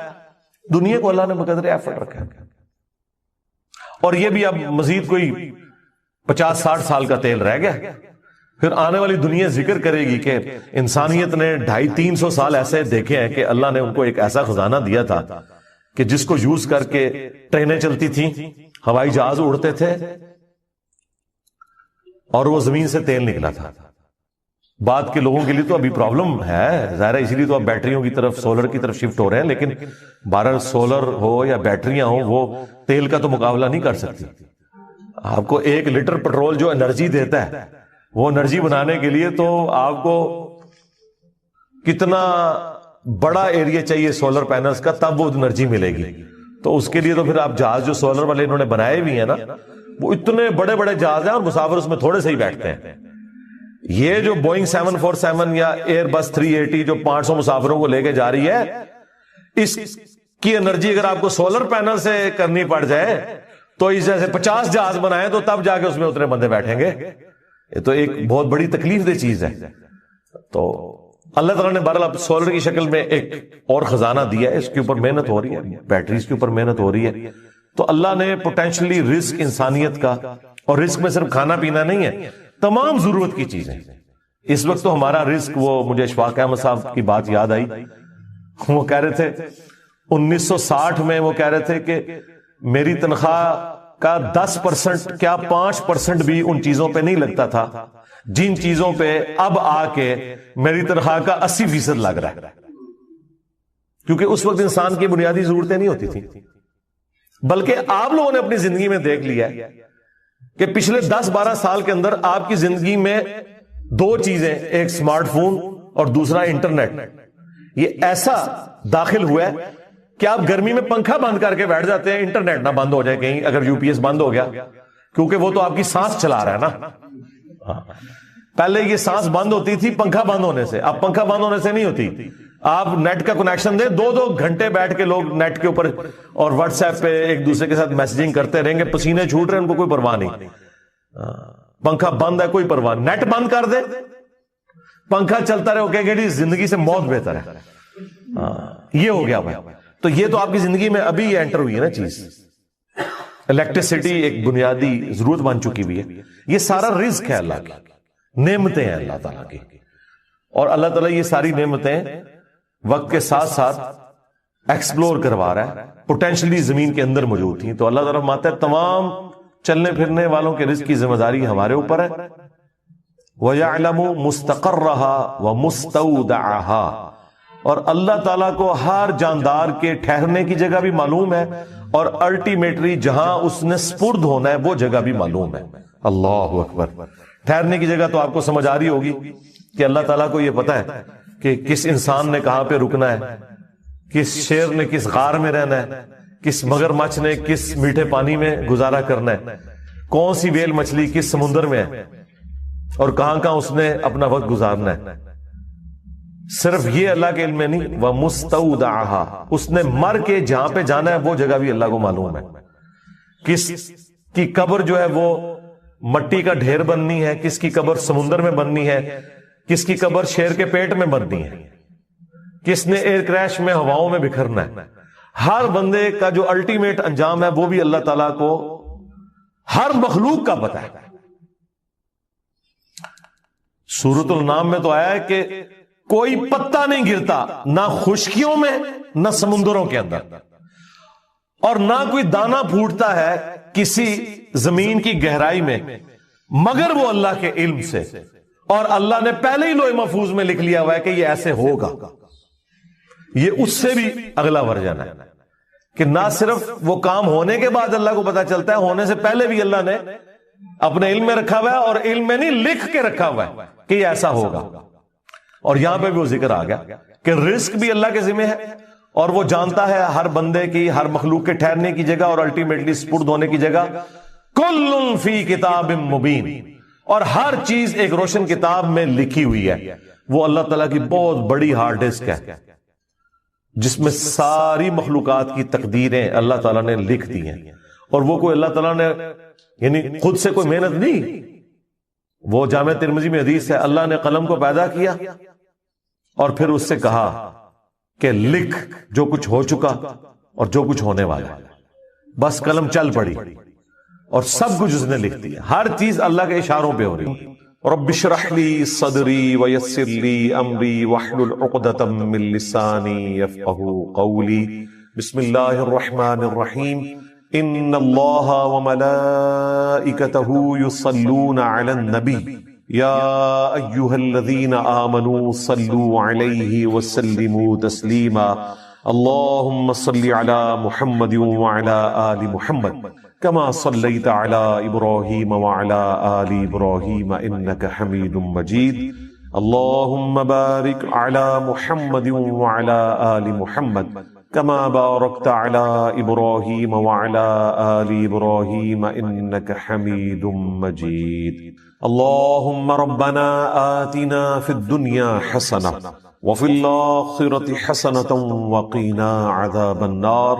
دنیا کو اللہ نے بقدر ایفرٹ رکھا, اور یہ بھی اب مزید کوئی 50-60 سال کا تیل رہ گیا. پھر آنے والی دنیا ذکر کرے گی کہ انسانیت نے 250-300 سال ایسے دیکھے ہیں کہ اللہ نے ان کو ایک ایسا خزانہ دیا تھا کہ جس کو یوز کر کے ٹرینیں چلتی تھیں, ہوائی جہاز اڑتے تھے, اور وہ زمین سے تیل نکلا تھا. بعد کے لوگوں کے لیے تو ابھی پرابلم ہے ظاہر ہے، اسی لیے تو اب بیٹریوں کی طرف، سولر کی طرف شفٹ ہو رہے ہیں، لیکن بہرحال سولر ہو یا بیٹریاں ہوں وہ تیل کا تو مقابلہ نہیں کر سکتی. آپ کو 1 لیٹر پیٹرول جو انرجی دیتا ہے، وہ انرجی بنانے کے لیے تو آپ کو کتنا بڑا ایریا چاہیے سولر پینلز کا، تب وہ انرجی ملے گی. تو اس کے لیے تو پھر آپ جہاز جو سولر والے انہوں نے بنائے بھی ہیں نا، وہ اتنے بڑے بڑے جہاز ہیں اور مسافر اس میں تھوڑے سے ہی بیٹھتے ہیں. یہ جو بوئنگ 747 یا ایئر بس 380 جو 500 مسافروں کو لے کے جا رہی ہے، اس کی انرجی اگر آپ کو سولر پینل سے کرنی پڑ جائے تو اس جیسے 50 جہاز بنائے تو تب جا کے اس میں اتنے بندے بیٹھیں گے. یہ تو ایک بہت بڑی تکلیف دہ چیز ہے. تو اللہ تعالیٰ نے بہرحال سولر کی شکل میں ایک اور خزانہ دیا ہے، اس کے اوپر محنت ہو رہی ہے، بیٹریز کے اوپر محنت ہو رہی ہے. تو اللہ نے پوٹینشلی رزق انسانیت کا، اور رزق میں صرف کھانا پینا نہیں ہے، تمام ضرورت کی چیزیں. اس وقت تو ہمارا رزق، وہ مجھے اشفاق احمد صاحب کی بات یاد آئی، وہ کہہ رہے تھے 1960 میں وہ کہہ رہے تھے کہ میری تنخواہ کا 10% کیا 5% بھی ان چیزوں پہ نہیں لگتا تھا جن چیزوں پہ اب آ کے میری تنخواہ کا 80% لگ رہا ہے. کیونکہ اس وقت انسان کی بنیادی ضرورتیں نہیں ہوتی تھیں. بلکہ آپ لوگوں نے اپنی زندگی میں دیکھ لیا ہے کہ پچھلے 10-12 سال کے اندر آپ کی زندگی میں 2 چیزیں، ایک سمارٹ فون اور دوسرا انٹرنیٹ، یہ ایسا داخل ہوا ہے کہ آپ گرمی میں پنکھا بند کر کے بیٹھ جاتے ہیں، انٹرنیٹ نہ بند ہو جائے کہیں اگر UPS بند ہو گیا، کیونکہ وہ تو آپ کی سانس چلا رہا ہے نا. پہلے یہ سانس بند ہوتی تھی پنکھا بند ہونے سے، اب پنکھا بند ہونے سے نہیں ہوتی. آپ نیٹ کا کنیکشن دیں، 2 گھنٹے بیٹھ کے لوگ نیٹ کے اوپر اور واٹس ایپ پہ ایک دوسرے کے ساتھ میسجنگ کرتے رہیں گے، پسینے چھوٹ رہے ہیں، ان کو کوئی پرواہ نہیں. پنکھا بند ہے کوئی پرواہ نہیں، نیٹ بند کر دے پنکھا چلتا رہے، وہ کہیں گے جی زندگی سے موت بہتر ہے. یہ ہو گیا بھائی. تو یہ تو آپ کی زندگی میں ابھی یہ انٹر ہوئی ہے نا چیز. الیکٹریسٹی ایک بنیادی ضرورت بن چکی ہوئی ہے. یہ سارا رزق ہے اللہ کی، نعمتیں ہیں اللہ تعالیٰ کی. اور اللہ تعالیٰ یہ ساری نعمتیں وقت کے ساتھ ساتھ ایکسپلور کروا رہا ہے، پوٹینشلی زمین کے اندر موجود تھیں. تو اللہ تعالیٰ فرماتا ہے تمام چلنے پھرنے والوں کے رزق کی ذمہ داری ہمارے اوپر ہے. وَيَعْلَمُ مُسْتَقَرَّهَا وَمُسْتَوْدَعَهَا، اور اللہ تعالیٰ کو ہر جاندار کے ٹھہرنے کی جگہ بھی معلوم ہے اور الٹیمیٹلی جہاں اس نے سپرد ہونا ہے وہ جگہ بھی معلوم ہے. اللہ اکبر. ٹھہرنے کی جگہ تو آپ کو سمجھ آ رہی ہوگی کہ اللہ تعالیٰ کو یہ پتا ہے کہ کس انسان نے کہاں پہ رکنا ہے، کس شیر نے کس غار میں رہنا ہے، کس مگر مچھ نے کس میٹھے پانی میں گزارا کرنا ہے، کون سی ویل مچھلی کس سمندر میں ہے، اور کہاں کہاں اس نے اپنا وقت گزارنا ہے. صرف یہ اللہ کے علم میں نہیں، وَمُسْتَوْدَعَهَا، اس نے مر کے جہاں پہ جانا ہے وہ جگہ بھی اللہ کو معلوم ہے. کس کی قبر جو ہے وہ مٹی کا ڈھیر بننی ہے، کس کی قبر سمندر میں بننی ہے، کس کی قبر شیر کے پیٹ میں بننی ہے، کس نے ایئر کریش میں ہواؤں میں بکھرنا ہے. ہر بندے کا جو الٹیمیٹ انجام ہے وہ بھی اللہ تعالیٰ کو ہر مخلوق کا پتہ ہے. سورۃ النام میں تو آیا ہے کہ کوئی پتا نہیں گرتا نہ خشکیوں میں نہ سمندروں کے اندر، اور نہ کوئی دانہ پھوٹتا ہے کسی زمین کی گہرائی میں مگر وہ اللہ کے علم سے، اور اللہ نے پہلے ہی لوح محفوظ میں لکھ لیا ہوا ہے کہ یہ ایسے ہوگا. یہ اس سے بھی اگلا ورژن ہے کہ نہ صرف وہ کام ہونے کے بعد اللہ کو پتا چلتا ہے، ہونے سے پہلے بھی اللہ نے اپنے علم میں رکھا ہوا ہے، اور علم میں نہیں لکھ کے رکھا ہوا ہے کہ یہ ایسا ہوگا. اور یہاں پہ بھی وہ ذکر آ گیا کہ رزق بھی اللہ کے ذمہ ہے، اور وہ جانتا ہے ہر بندے کی، ہر مخلوق کے ٹھہرنے کی جگہ اور الٹیمیٹلی سپرد ہونے کی جگہ. کل فی کتاب مبین، اور ہر چیز ایک روشن کتاب میں لکھی ہوئی ہے. وہ اللہ تعالیٰ کی بہت بڑی ہارڈ ڈسک ہے جس میں ساری مخلوقات کی تقدیریں اللہ تعالیٰ نے لکھ دی ہیں. اور وہ کوئی اللہ تعالیٰ نے یعنی خود سے کوئی محنت نہیں. وہ جامع ترمذی میں حدیث ہے، اللہ نے قلم کو پیدا کیا اور پھر اس سے کہا کہ لکھ جو کچھ ہو چکا اور جو کچھ ہونے والا ہے. بس قلم چل پڑی اور سب کچھ اس نے لکھ دیا. ہر چیز اللہ کے اشاروں پہ ہو رہی. رب اشرح لی صدری ویسر لی امری واحلل عقدۃ من لسانی یفقہوا قولی. بسم اللہ الرحمن الرحیم. ان اللہ وملائکتہ یصلون علی النبی یا ایہا الذین آمنوا صلوا علیہ وسلموا تسلیما اللہم صل علی محمد وعلی آل محمد كما صليت على إبراهيم وعلى آل إبراهيم إنك حميد مجيد اللهم بارك على محمد وعلى آل محمد كما باركت على إبراهيم وعلى آل إبراهيم إنك حميد مجيد اللهم ربنا آتنا في الدنيا حسنة وفي الآخرة حسنة وقنا عذاب النار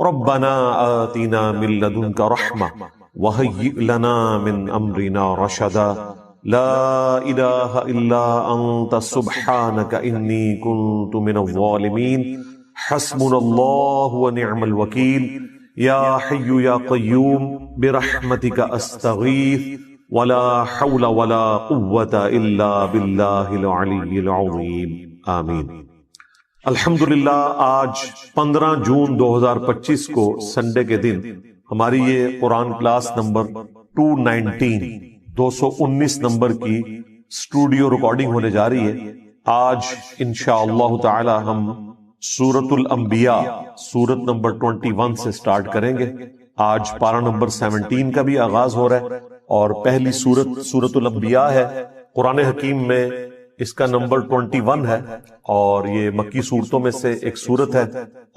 ربنا آتنا من لدنك رحمة وهيئ لنا من أمرنا رشدا لا إله إلا أنت سبحانك إني كنت من الظالمين حسبنا الله ونعم الوكيل يا حي يا قيوم برحمتك أستغيث ولا حول ولا قوة إلا بالله العلي العظيم آمين۔ الحمدللہ آج 15 جون 2025 کو سنڈے کے دن ہماری یہ قرآن کلاس نمبر 219 نمبر کی اسٹوڈیو ریکارڈنگ ہونے جا رہی ہے۔ آج انشاءاللہ تعالی ہم سورۃ الانبیاء سورت نمبر 21 سے سٹارٹ کریں گے۔ آج پارہ نمبر 17 کا بھی آغاز ہو رہا ہے اور پہلی سورۃ الانبیاء ہے۔ قرآن حکیم میں اس کا نمبر 21 ہے اور یہ مکی صورتوں میں سے ایک صورت ہے،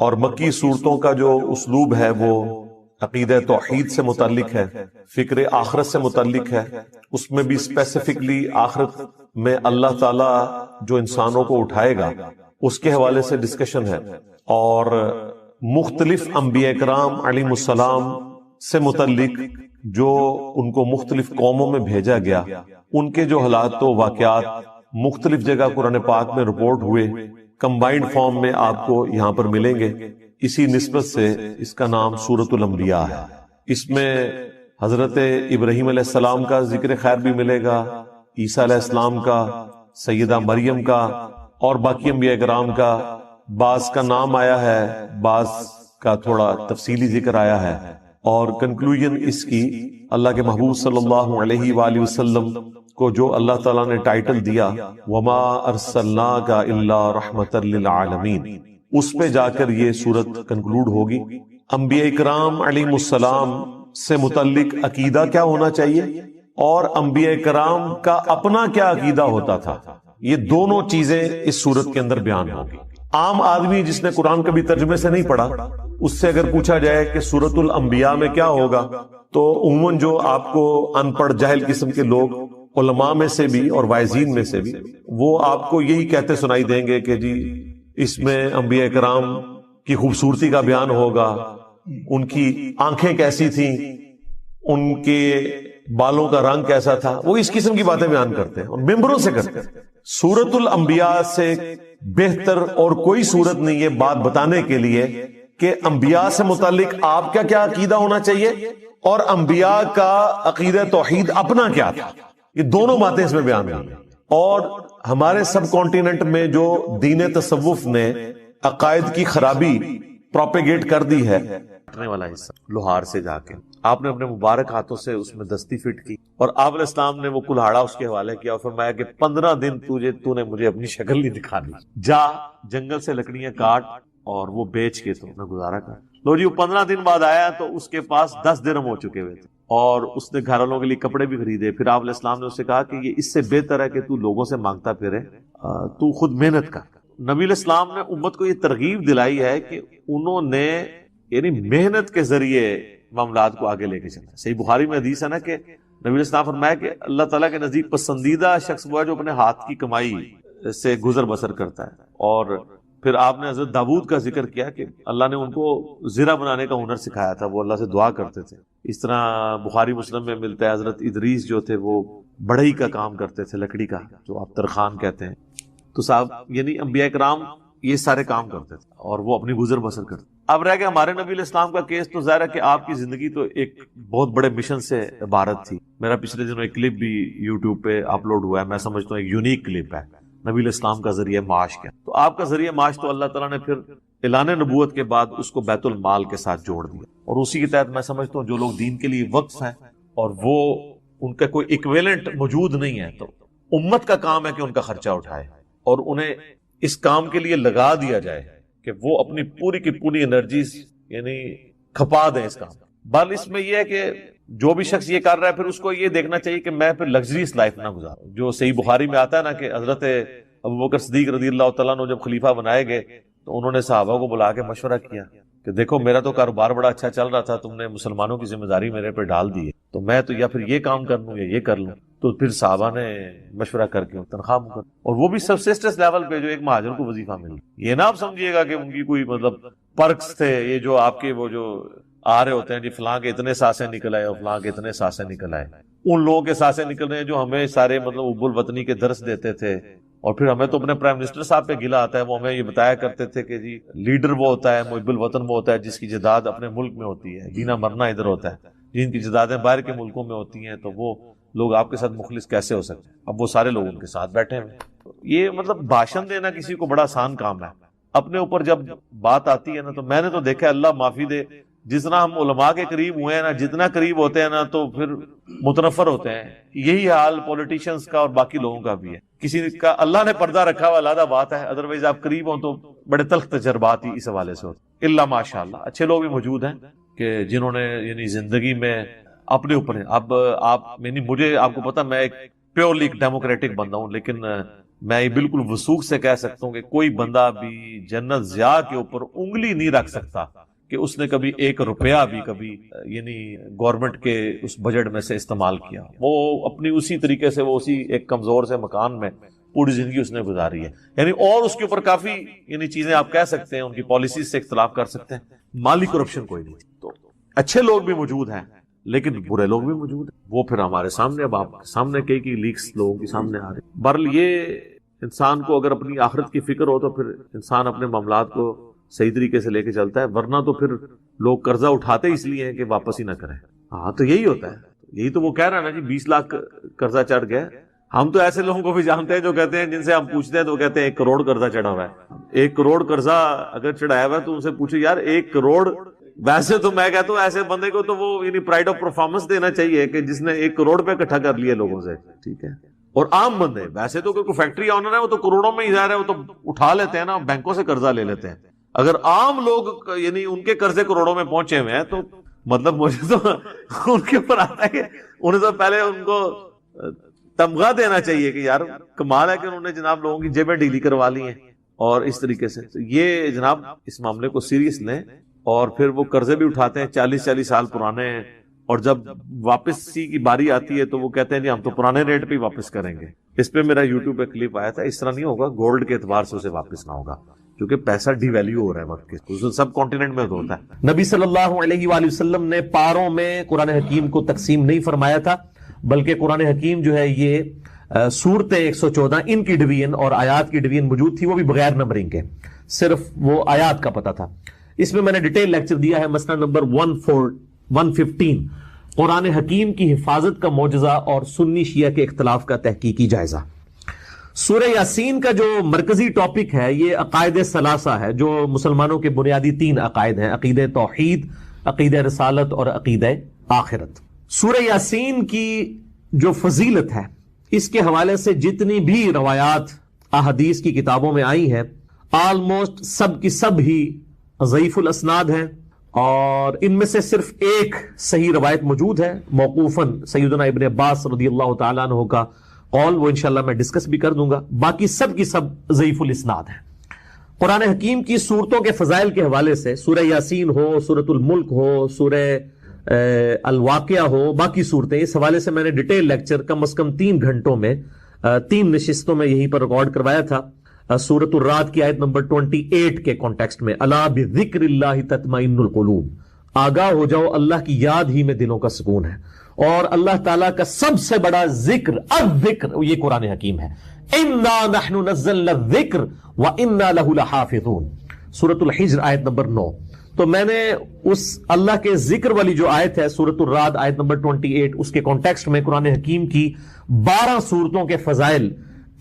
اور مکی صورتوں کا جو اسلوب ہے وہ عقیدہ توحید سے متعلق ہے، فکر آخرت سے متعلق ہے۔ اس میں بھی اسپیسیفکلی آخرت میں اللہ تعالی جو انسانوں کو اٹھائے گا اس کے حوالے سے ڈسکشن ہے، اور مختلف انبیاء کرام علیہ السلام سے متعلق جو ان کو مختلف قوموں میں بھیجا گیا، ان کے جو حالات و واقعات مختلف جگہ قرآن پاک میں رپورٹ ہوئے، کمبائنڈ فارم میں آپ کو یہاں پر ملیں گے۔ اسی نسبت سے اس کا نام سورۃ الانبیاء ہے۔ اس میں حضرت ابراہیم علیہ السلام کا ذکر خیر بھی ملے گا، عیسیٰ علیہ السلام کا، سیدہ مریم کا اور باقی انبیاء کرام کا۔ بعض کا نام آیا ہے، بعض کا تھوڑا تفصیلی ذکر آیا ہے، اور کنکلوژن اس کی اللہ کے محبوب صلی اللہ علیہ وآلہ وسلم کو جو اللہ تعالیٰ نے ٹائٹل دیا وما ارسلناک الا رحمتا للعالمین، اس پہ جا کر یہ سورت کنکلوڈ ہوگی۔ انبیاء کرام علیہ السلام سے متعلق عقیدہ کیا ہونا چاہیے اور انبیاء کرام کا اپنا کیا عقیدہ ہوتا تھا، یہ دونوں چیزیں اس سورت کے اندر بیان ہوگی۔ عام آدمی جس نے قرآن کبھی ترجمے سے نہیں پڑھا، اس سے اگر پوچھا جائے کہ سورۃ الانبیاء میں کیا ہوگا، تو عموماً جو آپ کو ان پڑھ جاہل قسم کے لوگ علماء میں سے بھی اور واعظین میں سے بھی، وہ آپ کو یہی کہتے سنائی دیں گے کہ جی اس میں انبیاء کرام کی خوبصورتی کا بیان ہوگا، ان کی آنکھیں کیسی تھیں، ان کے بالوں کا رنگ کیسا تھا، وہ اس قسم کی باتیں بیان کرتے ہیں اور ممبروں سے کرتے ہیں۔ سورۃ الانبیاء سے بہتر اور کوئی سورت نہیں یہ بات بتانے کے لیے کہ انبیاء سے متعلق آپ کا کیا عقیدہ ہونا چاہیے اور انبیاء کا عقیدہ توحید اپنا کیا تھا، یہ دونوں باتیں اس میں بیان ہوئی ہیں۔ اور ہمارے سب کانٹیننٹ میں جو دین تصوف نے عقائد کی خرابی پروپیگیٹ کر دی ہے، والا حصہ لوہار سے جا کے آپ نے اپنے مبارک ہاتھوں سے اس میں دستی فٹ کی، اور آپ علیہ السلام نے وہ کلہاڑا اس کے حوالے کیا اور فرمایا کہ 15 دن تو نے مجھے اپنی شکل نہیں دکھانی، جا جنگل سے لکڑیاں کاٹ اور وہ بیچ کے تو میں گزارا کر۔ لو جی، وہ 15 دن بعد آیا تو اس کے پاس 10 درہم ہو چکے ہوئے تھے، اور اس نے گھر والوں کے لیے کپڑے بھی خریدے۔ پھر آپ علیہ السلام نے اسے کہا کہ یہ اس سے بہتر ہے کہ تو لوگوں سے مانگتا پھرے، تو خود محنت کر۔ نبی علیہ السلام نے امت کو یہ ترغیب دلائی ہے کہ انہوں نے یعنی محنت کے ذریعے معاملات کو آگے لے کے چلنا۔ صحیح بخاری میں حدیث ہے نا کہ نبی علیہ السلام فرمایا کہ اللہ تعالیٰ کے نزدیک پسندیدہ شخص وہ ہے جو اپنے ہاتھ کی کمائی سے گزر بسر کرتا ہے۔ اور پھر آپ نے حضرت داؤد کا ذکر کیا کہ اللہ نے ان کو زرہ بنانے کا ہنر سکھایا تھا، وہ اللہ سے دعا کرتے تھے۔ اس طرح بخاری مسلم میں ملتا ہے حضرت ادریس جو تھے وہ بڑھئی کا کام کرتے تھے، لکڑی کا، جو آپ ترخان کہتے ہیں۔ تو صاحب یعنی انبیاء کرام یہ سارے کام کرتے تھے اور وہ اپنی گزر بسر کرتے۔ اب رہ گیا ہمارے نبی علیہ السلام کا کیس، تو ظاہر ہے کہ آپ کی زندگی تو ایک بہت بڑے مشن سے عبارت تھی۔ میرا پچھلے دنوں ایک کلپ بھی یوٹیوب پہ اپلوڈ ہوا ہے، میں سمجھتا ہوں ایک یونیک کلپ ہے۔ نبی علیہ السلام کا ذریعہ معاش کیا. تو آپ کا ذریعہ معاش تو اللہ تعالیٰ نے پھر اعلان نبوت کے بعد اس کو بیت المال کے ساتھ جوڑ دیا, اور اسی کے تحت میں سمجھتا ہوں جو لوگ دین کے لیے وقف ہیں اور وہ ان کا کوئی ایکویلنٹ موجود نہیں ہے, تو امت کا کام ہے کہ ان کا خرچہ اٹھائے اور انہیں اس کام کے لیے لگا دیا جائے کہ وہ اپنی پوری کی پوری انرجیز یعنی کھپا دیں اس کام. بل اس میں یہ ہے کہ جو بھی شخص یہ کر رہا ہے پھر اس کو یہ دیکھنا چاہیے کہ میں پھر لگژریس لائف نہ گزاروں. جو صحیح بخاری میں آتا ہے نا کہ حضرت ابوبکر صدیق رضی اللہ تعالیٰ عنہ جب خلیفہ بنائے گئے تو انہوں نے صحابہ کو بلا کے مشورہ کیا کہ دیکھو میرا تو کاروبار بڑا اچھا چل رہا تھا, تم نے مسلمانوں کی ذمہ داری میرے پہ ڈال دی ہے, تو میں تو یا پھر یہ کام کر لوں یا یہ کر لوں. تو پھر صحابہ نے مشورہ کر کے تنخواہ مقرر, اور وہ بھی سبسسٹنس لیول پہ جو ایک مہاجر کو وظیفہ مل. یہ نہ آپ سمجھیے گا کہ ان کی کوئی مطلب پرکس تھے, یہ جو آپ کے وہ جو آ رہے ہوتے ہیں جی فلاں کے اتنے سانسیں نکل آئے اور فلاں کے اتنے سانسیں نکل آئے, ان لوگوں کے سانسیں نکل رہے ہیں جو ہمیں سارے مطلب اب الوطنی کے درس دیتے تھے. اور پھر ہمیں تو اپنے پرائم منسٹر صاحب پہ گلا آتا ہے, وہ ہمیں یہ بتایا کرتے تھے کہ جی لیڈر وہ ہوتا ہے, محب الوطن وہ ہوتا ہے جس کی جداد اپنے ملک میں ہوتی ہے, جینا مرنا ادھر ہوتا ہے. جن کی جدادیں باہر کے ملکوں میں ہوتی ہیں تو وہ لوگ آپ کے ساتھ مخلص کیسے ہو سکتے ہیں؟ اب وہ سارے لوگ ان کے ساتھ بیٹھے ہیں. یہ مطلب بھاشن دینا کسی کو بڑا آسان کام ہے. اپنے اوپر جب بات آتی ہے نا, تو میں نے تو دیکھا اللہ معافی دے, جتنا ہم علماء کے قریب ہوئے ہیں نا, جتنا قریب ہوتے ہیں نا تو پھر متنفر ہوتے ہیں. یہی حال پولیٹیشینز کا اور باقی لوگوں کا بھی ہے. کسی کا اللہ نے پردہ رکھا ہوا علیحدہ بات ہے, ادروائز آپ قریب ہوں تو بڑے تلخ تجربات ہی اس حوالے سے ہوتے. اللہ ماشاء اللہ اچھے لوگ بھی موجود ہیں کہ جنہوں نے یعنی زندگی میں اپنے اوپر ہیں. اب آپ یعنی مجھے آپ کو پتا میں ایک پیورلی ڈیموکریٹک بندہ ہوں, لیکن میں یہ بالکل وثوق سے کہہ سکتا ہوں کہ کوئی بندہ بھی جنت ضیاء کے اوپر انگلی نہیں رکھ سکتا کہ اس نے کبھی 1 روپیہ بھی کبھی یعنی گورنمنٹ کے اس بجٹ میں سے استعمال کیا. وہ اپنی اسی طریقے سے وہ اسی ایک کمزور سے مکان میں پوری زندگی اس نے گزاری ہے. یعنی اور اس کے اوپر کافی یعنی چیزیں آپ کہہ سکتے ہیں, ان کی پالیسیز سے اختلاف کر سکتے ہیں. مالی کرپشن کوئی نہیں. تو اچھے لوگ بھی موجود ہیں لیکن برے لوگ بھی موجود ہیں. وہ پھر ہمارے سامنے اب آپ کے سامنے کئی لیکس لوگوں کے سامنے آ رہے ہیں. بہرحال یہ انسان کو اگر اپنی آخرت کی فکر ہو تو پھر انسان اپنے معاملات کو صحیح طریقے سے لے کے چلتا ہے, ورنہ تو پھر لوگ قرضہ اٹھاتے اس لیے ہیں کہ واپس ہی نہ کریں. ہاں تو یہی ہوتا ہے. یہی تو وہ کہہ رہا ہے نا جی 20 لاکھ قرضہ چڑھ گیا. ہم تو ایسے لوگوں کو بھی جانتے ہیں جو کہتے ہیں, جن سے ہم پوچھتے ہیں تو وہ کہتے ہیں 1 کروڑ قرضہ چڑھا ہوا ہے. 1 کروڑ قرضہ اگر چڑھایا ہوا ہے تو ان سے پوچھو یار 1 کروڑ. ویسے تو میں کہتا ہوں ایسے بندے کو تو وہ یعنی پرائڈ آف پرفارمنس دینا چاہیے کہ جس نے 1 کروڑ پہ اکٹھا کر لیا لوگوں سے. ٹھیک ہے. اور عام بندے ویسے تو کوئی فیکٹری آنر ہے وہ تو کروڑوں میں ہی ظاہر ہے, وہ تو اٹھا لیتے ہیں نا, بینکوں سے قرضہ لے لیتے ہیں. اگر عام لوگ یعنی ان کے قرضے کروڑوں میں پہنچے ہوئے ہیں تو مطلب مجھے تو ان کے اوپر آتا ہے کہ انہیں تو پہلے ان کو تمغہ دینا چاہیے کہ یار کمال ہے کہ انہوں نے جناب لوگوں کی جیبیں ڈھیلی کروا لی ہیں. اور اس طریقے سے تو یہ جناب اس معاملے کو سیریس لیں. اور پھر وہ قرضے بھی اٹھاتے ہیں 40 سال پرانے ہیں, اور جب واپسی کی باری آتی ہے تو وہ کہتے ہیں جی ہم تو پرانے ریٹ پہ ہی واپس کریں گے. اس پہ میرا یوٹیوب پہ کلپ آیا تھا. اس طرح نہیں ہوگا, گولڈ کے اعتبار سے اسے واپس نہ ہوگا کیونکہ پیسہ ڈی ویلیو ہو رہا ہے وقت کے سب کانٹیننٹ میں ہوتا ہے. نبی صلی اللہ علیہ وآلہ وسلم نے پاروں میں قرآن حکیم کو تقسیم نہیں فرمایا تھا, بلکہ قرآن حکیم جو ہے یہ سورتیں 114 ان کی ڈویژن اور آیات کی ڈویژن موجود تھی, وہ بھی بغیر نمبرنگ کے, صرف وہ آیات کا پتہ تھا. اس میں میں نے ڈیٹیل لیکچر دیا ہے, مسئلہ نمبر 115 قرآن حکیم کی حفاظت کا معجزہ اور سنی شیعہ کے اختلاف کا تحقیقی جائزہ. سورہ یاسین کا جو مرکزی ٹاپک ہے یہ عقائد ثلاثہ ہے, جو مسلمانوں کے بنیادی 3 عقائد ہیں, عقیدہ توحید, عقیدہ رسالت اور عقیدہ آخرت. سورہ یاسین کی جو فضیلت ہے اس کے حوالے سے جتنی بھی روایات احادیث کی کتابوں میں آئی ہیں آلموسٹ سب کی سب ہی ضعیف الاسناد ہیں, اور ان میں سے صرف ایک صحیح روایت موجود ہے موقوفاً سیدنا ابن عباس رضی اللہ تعالیٰ عنہ کا قول, وہ انشاءاللہ میں ڈسکس بھی کر دوں گا. باقی سب کی سب ضعیف الاسناد ہیں. قرآن حکیم کی صورتوں کے فضائل کے حوالے سے سورہ یاسین ہو, سورۃ الملک ہو, سورہ الواقعہ ہو, باقی صورتیں, اس حوالے سے میں نے ڈیٹیل لیکچر کم از کم 3 گھنٹوں میں 3 نشستوں میں یہیں پر ریکارڈ کروایا تھا. سورۃ الرعد کی آیت نمبر 28 کے کانٹیکسٹ میں, الا بذکر اللہ تطمئن القلوب, آگاہ ہو جاؤ اللہ کی یاد ہی میں دلوں کا سکون ہے. اور اللہ تعالیٰ کا سب سے بڑا ذکر الذکر یہ قرآن حکیم ہے. انا نحن نزلنا الذکر وانا له لحافظون, سورۃ الحجر آیت نمبر 9. تو میں نے اس اللہ کے ذکر والی جو آیت ہے سورۃ الرعد آیت نمبر 28, اس کے کانٹیکسٹ میں قرآن حکیم کی 12 صورتوں کے فضائل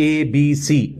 ABC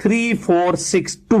3462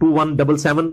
2177।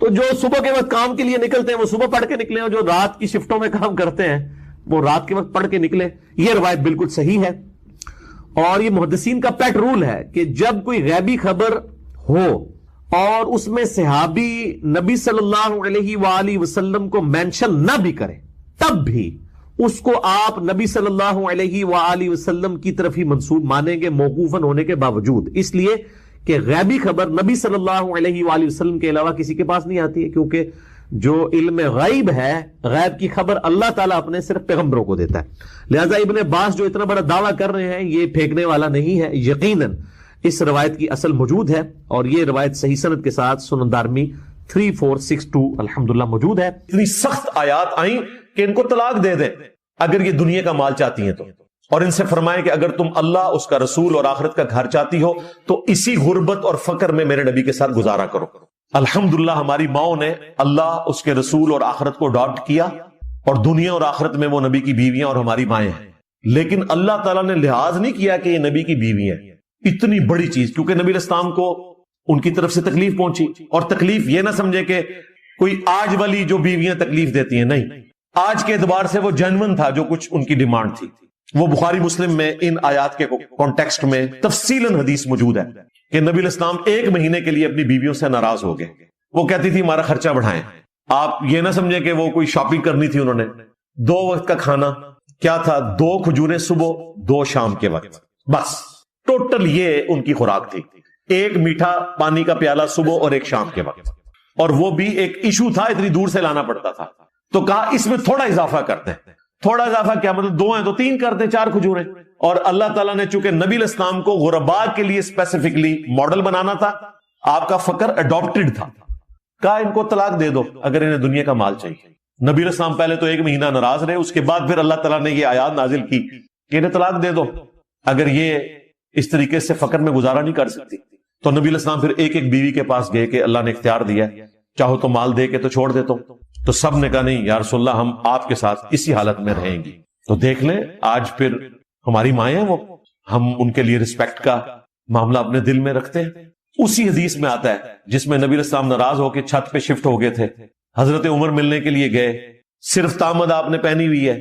تو جو صبح کے وقت کام کے لیے نکلتے ہیں وہ صبح پڑھ کے نکلے، اور جو رات کی شفٹوں میں کام کرتے ہیں وہ رات کے وقت پڑھ کے نکلے. یہ روایت بالکل صحیح ہے، اور یہ محدثین کا پیٹ رول ہے کہ جب کوئی غیبی خبر ہو اور اس میں صحابی نبی صلی اللہ علیہ وآلہ وسلم کو مینشن نہ بھی کرے، تب بھی اس کو آپ نبی صلی اللہ علیہ وآلہ وسلم کی طرف ہی منسوب مانیں گے، موقوفاً ہونے کے باوجود، اس لیے کہ غیبی خبر نبی صلی اللہ علیہ وآلہ وسلم کے علاوہ کسی کے پاس نہیں آتی ہے، کیونکہ جو علم غیب ہے، غیب کی خبر اللہ تعالیٰ اپنے صرف پیغمبروں کو دیتا ہے. لہذا ابن عباس جو اتنا بڑا دعویٰ کر رہے ہیں یہ پھینکنے والا نہیں ہے، یقیناً اس روایت کی اصل موجود ہے، اور یہ روایت صحیح سند کے ساتھ سنن دارمی 3462 الحمدللہ موجود ہے. اتنی سخت آیات آئیں کہ ان کو طلاق دے دیں اگر یہ دنیا کا مال چاہتی ہیں تو، اور ان سے فرمائیں کہ اگر تم اللہ، اس کا رسول اور آخرت کا گھر چاہتی ہو تو اسی غربت اور فقر میں میرے نبی کے ساتھ گزارا کرو. الحمدللہ ہماری ماؤں نے اللہ، اس کے رسول اور آخرت کو اڈاپٹ کیا، اور دنیا اور آخرت میں وہ نبی کی بیویاں اور ہماری مائیں ہیں. لیکن اللہ تعالیٰ نے لحاظ نہیں کیا کہ یہ نبی کی بیوی ہیں. اتنی بڑی چیز، کیونکہ نبی علیہ السلام کو ان کی طرف سے تکلیف پہنچی، اور تکلیف یہ نہ سمجھے کہ کوئی آج والی جو بیویاں تکلیف دیتی ہیں، نہیں، آج کے اعتبار سے وہ جینون تھا جو کچھ ان کی ڈیمانڈ تھی. وہ بخاری مسلم میں ان آیات کے کانٹیکسٹ میں تفصیلاً حدیث موجود ہے کہ نبی علیہ السلام 1 مہینے کے لیے اپنی بیویوں سے ناراض ہو گئے. وہ کہتی تھی ہمارا خرچہ بڑھائیں. آپ یہ نہ سمجھے کہ وہ کوئی شاپنگ کرنی تھی، انہوں نے 2 وقت کا کھانا کیا تھا، 2 کھجوریں صبح، 2 شام کے وقت، بس ٹوٹل یہ ان کی خوراک تھی. 1 میٹھا پانی کا پیالہ صبح اور 1 شام کے وقت، اور وہ بھی ایک ایشو تھا، اتنی دور سے لانا پڑتا تھا. تو کہا اس میں تھوڑا اضافہ کرتے ہیں. تھوڑا اضافہ کیا مطلب، 2 ہیں تو 3 کرتے ہیں، 4 کھجوریں. اور اللہ تعالیٰ نے چونکہ نبی علیہ السلام کو غرباء کے لیے اسپیسیفکلی ماڈل بنانا تھا، آپ کا فقر اڈاپٹڈ تھا، کہا ان کو طلاق دے دو اگر انہیں دنیا کا مال چاہیے. نبی علیہ السلام پہلے تو 1 مہینہ ناراض رہے، اس کے بعد پھر اللہ تعالیٰ نے یہ آیات نازل کی کہ انہیں طلاق دے دو اگر یہ اس طریقے سے فقر میں گزارا نہیں کر سکتی. تو نبی علیہ السلام پھر ایک ایک بیوی کے پاس گئے کہ اللہ نے اختیار دیا، چاہو تو مال دے کے تو چھوڑ دیتا ہوں. تو سب نے کہا نہیں یا رسول اللہ، ہم آپ کے ساتھ اسی حالت میں رہیں گی. تو دیکھ لیں آج پھر ہماری مائیں ہیں، وہ ہم ان کے لیے رسپیکٹ کا معاملہ اپنے دل میں رکھتے ہیں. اسی حدیث میں آتا ہے جس میں نبی علیہ السلام ناراض ہو کے چھت پہ شفٹ ہو گئے تھے، حضرت عمر ملنے کے لیے گئے، صرف تامد آپ نے پہنی ہوئی ہے،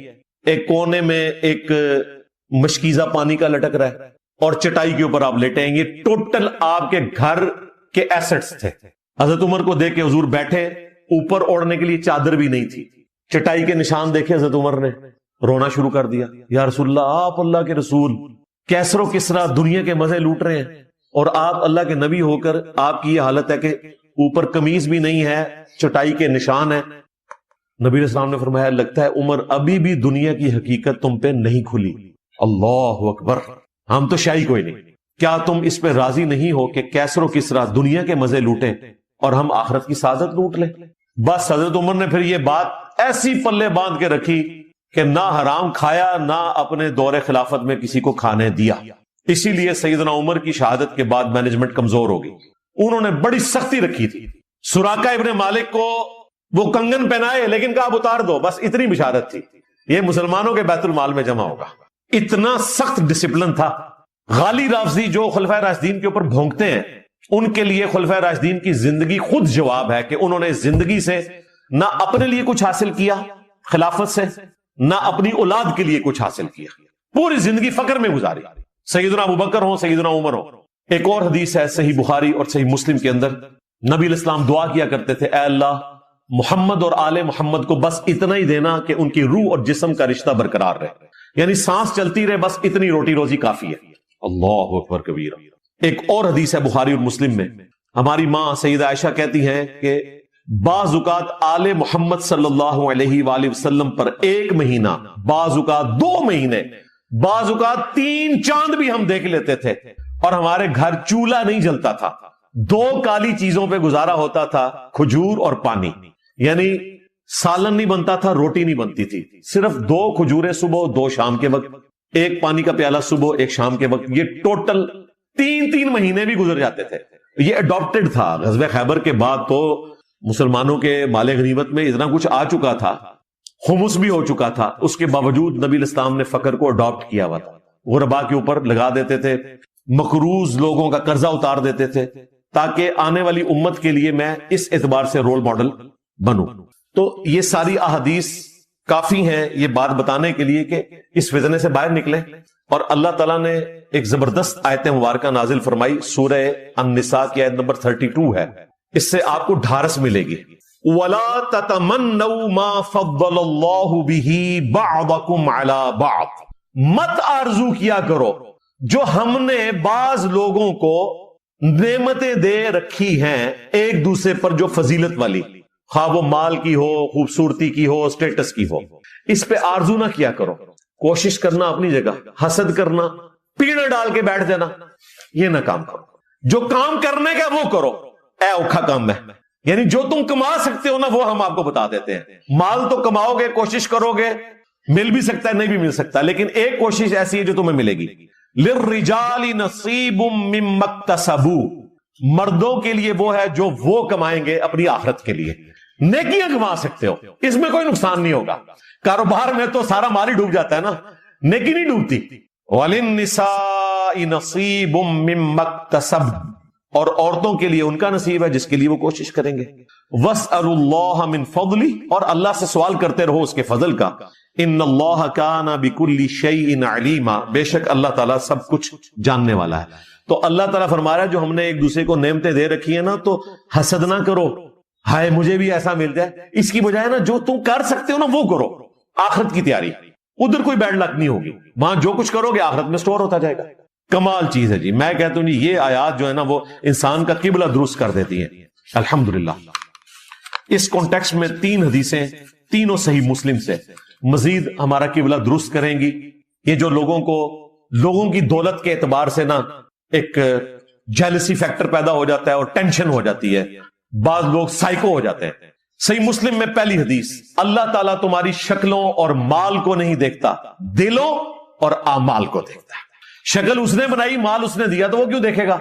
ایک کونے میں ایک مشکیزہ پانی کا لٹک رہا ہے، اور چٹائی کے اوپر آپ لیٹیں گے. ٹوٹل آپ کے گھر کے ایسٹس تھے. حضرت عمر کو دیکھ کے حضور بیٹھے، اوپر اوڑھنے کے لیے چادر بھی نہیں تھی. چٹائی کے نشان دیکھے حضرت عمر نے، رونا شروع کر دیا. یا رسول اللہ، آپ اللہ کے رسول، کیسر و کسرا دنیا کے مزے لوٹ رہے ہیں، اور آپ اللہ کے نبی ہو کر آپ کی یہ حالت ہے کہ اوپر قمیض بھی نہیں ہے، چٹائی کے نشان ہے. نبی علیہ السلام نے فرمایا لگتا ہے عمر ابھی بھی دنیا کی حقیقت تم پہ نہیں کھلی. اللہ اکبر، ہم تو شاہی کوئی نہیں. کیا تم اس پہ راضی نہیں ہو کہ کیسر و کسرا دنیا کے مزے لوٹیں اور ہم آخرت کی سعادت لوٹ لیں؟ بس حضرت عمر نے پھر یہ بات ایسی پلے باندھ کے رکھی کہ نہ حرام کھایا، نہ اپنے دور خلافت میں کسی کو کھانے دیا. اسی لیے سیدنا عمر کی شہادت کے بعد مینجمنٹ کمزور ہو گئی. انہوں نے بڑی سختی رکھی تھی. سراقہ ابن مالک کو وہ کنگن پہنائے لیکن کہا اب اتار دو، بس اتنی بشارت تھی، یہ مسلمانوں کے بیت المال میں جمع ہوگا. اتنا سخت ڈسپلن تھا. غالی رافضی جو خلفائے راشدین کے اوپر بھونکتے ہیں، ان کے لیے خلفائے راشدین کی زندگی خود جواب ہے کہ انہوں نے زندگی سے نہ اپنے لیے کچھ حاصل کیا خلافت سے، نہ اپنی اولاد کے لیے کچھ حاصل کیا، پوری زندگی فقر میں گزاری. سیدنا ابوبکر ہوں، سیدنا عمر ہوں. ایک اور حدیث ہے صحیح بخاری اور صحیح مسلم کے اندر، نبی علیہ السلام دعا کیا کرتے تھے، اے اللہ محمد اور آل محمد کو بس اتنا ہی دینا کہ ان کی روح اور جسم کا رشتہ برقرار رہے، یعنی سانس چلتی رہے، بس اتنی روٹی روزی کافی ہے. اللہ اکبر کبیرہ. ایک اور حدیث ہے بخاری اور مسلم میں، ہماری ماں سیدہ عائشہ کہتی ہیں کہ بعض اوقات آل محمد صلی اللہ علیہ وآلہ وسلم پر 1 مہینہ، بعض اوقات 2 مہینے، بعض اوقات 3 چاند بھی ہم دیکھ لیتے تھے، اور ہمارے گھر چولہا نہیں جلتا تھا. 2 کالی چیزوں پہ گزارا ہوتا تھا، کھجور اور پانی. یعنی سالن نہیں بنتا تھا، روٹی نہیں بنتی تھی، صرف 2 کھجوریں صبح، 2 شام کے وقت، 1 پانی کا پیالہ صبح، 1 شام کے وقت. یہ ٹوٹل 3 مہینے بھی گزر جاتے تھے. یہ اڈاپٹڈ تھا. غزوہ خیبر کے بعد تو مسلمانوں کے مال غنیمت میں اتنا کچھ آ چکا تھا، خمس بھی ہو چکا تھا، اس کے باوجود نبی علیہ السلام نے فقر کو اڈاپٹ کیا ہوا تھا. غرباء کے اوپر لگا دیتے تھے، مقروض لوگوں کا قرضہ اتار دیتے تھے، تاکہ آنے والی امت کے لیے میں اس اعتبار سے رول ماڈل بنوں. تو یہ ساری احادیث کافی ہیں یہ بات بتانے کے لیے کہ اس فتنے سے باہر نکلیں. اور اللہ تعالیٰ نے ایک زبردست آیت مبارکہ نازل فرمائی, سورہ النساء کی آیت نمبر 32 ہے. اس سے آپ کو ڈھارس ملے گی. وَلَا تَتَمَنَّوْا مَا فَضَّلَ اللَّهُ بِهِ بَعْضَكُمْ عَلَى بَعْضٍ, مت آرزو کیا کرو جو ہم نے بعض لوگوں کو نعمتیں دے رکھی ہیں ایک دوسرے پر جو فضیلت والی, خواہ وہ مال کی ہو, خوبصورتی کی ہو, اسٹیٹس کی ہو. اس پہ آرزو نہ کیا کرو. کوشش کرنا اپنی جگہ, حسد کرنا, پیڑ ڈال کے بیٹھ جانا, یہ نہ کام کرو. جو کام کرنے کا وہ کرو. اے اوکھا کام ہے, یعنی جو تم کما سکتے ہو نا وہ ہم آپ کو بتا دیتے ہیں. مال تو کماؤ گے, کوشش کرو گے, مل بھی سکتا ہے نہیں بھی مل سکتا, لیکن ایک کوشش ایسی ہے جو تمہیں ملے گی. لِلرِّجَالِ نَصِيبٌ مِّمَّا اكْتَسَبُوا, مردوں کے لیے وہ ہے جو وہ کمائیں گے اپنی آخرت کے لیے. نیکیاں کما سکتے ہو, اس میں کوئی نقصان نہیں ہوگا. کاروبار میں تو سارا مال ہی ڈوب جاتا ہے نا, نیکی نہیں ڈوبتی. وَلِلنِّسَاءِ نَصِيبٌ مِّمَّا اكْتَسَبْنَ, اور عورتوں کے لیے ان کا نصیب ہے جس کے لیے وہ کوشش کریں گے. وَاسْأَلُوا اللَّهَ مِن فَضْلِهِ, اور اللہ سے سوال کرتے رہو اس کے فضل کا. إِنَّ اللَّهَ كَانَ بِكُلِّ شَيْءٍ عَلِيمًا, بے شک اللہ تعالیٰ سب کچھ جاننے والا ہے. تو اللہ تعالیٰ فرما رہا ہے جو ہم نے ایک دوسرے کو نعمتیں دے رکھی ہیں نا تو حسد نہ کرو, ہائے مجھے بھی ایسا مل جائے. اس کی بجائے نا جو تم کر سکتے ہو نا وہ کرو. آخرت کی تیاری, ادھر کوئی بیڈ لک نہیں ہوگی, وہاں جو کچھ کرو گے آخرت میں سٹور ہوتا جائے گا. کمال چیز ہے جی. میں کہتا ہوں یہ آیات جو ہے نا وہ انسان کا قبلہ درست کر دیتی ہیں الحمدللہ. اس کانٹیکسٹ میں 3 حدیثیں تینوں صحیح مسلم سے مزید ہمارا قبلہ درست کریں گی. یہ جو لوگوں کی دولت کے اعتبار سے نا ایک جیلسی فیکٹر پیدا ہو جاتا ہے اور ٹینشن ہو جاتی ہے, بعض لوگ سائیکو ہو جاتے ہیں. صحیح مسلم میں پہلی حدیث, اللہ تعالیٰ تمہاری شکلوں اور مال کو نہیں دیکھتا, دلوں اور اعمال کو دیکھتا ہے. شکل اس نے بنائی, مال اس نے دیا, تو وہ کیوں دیکھے گا؟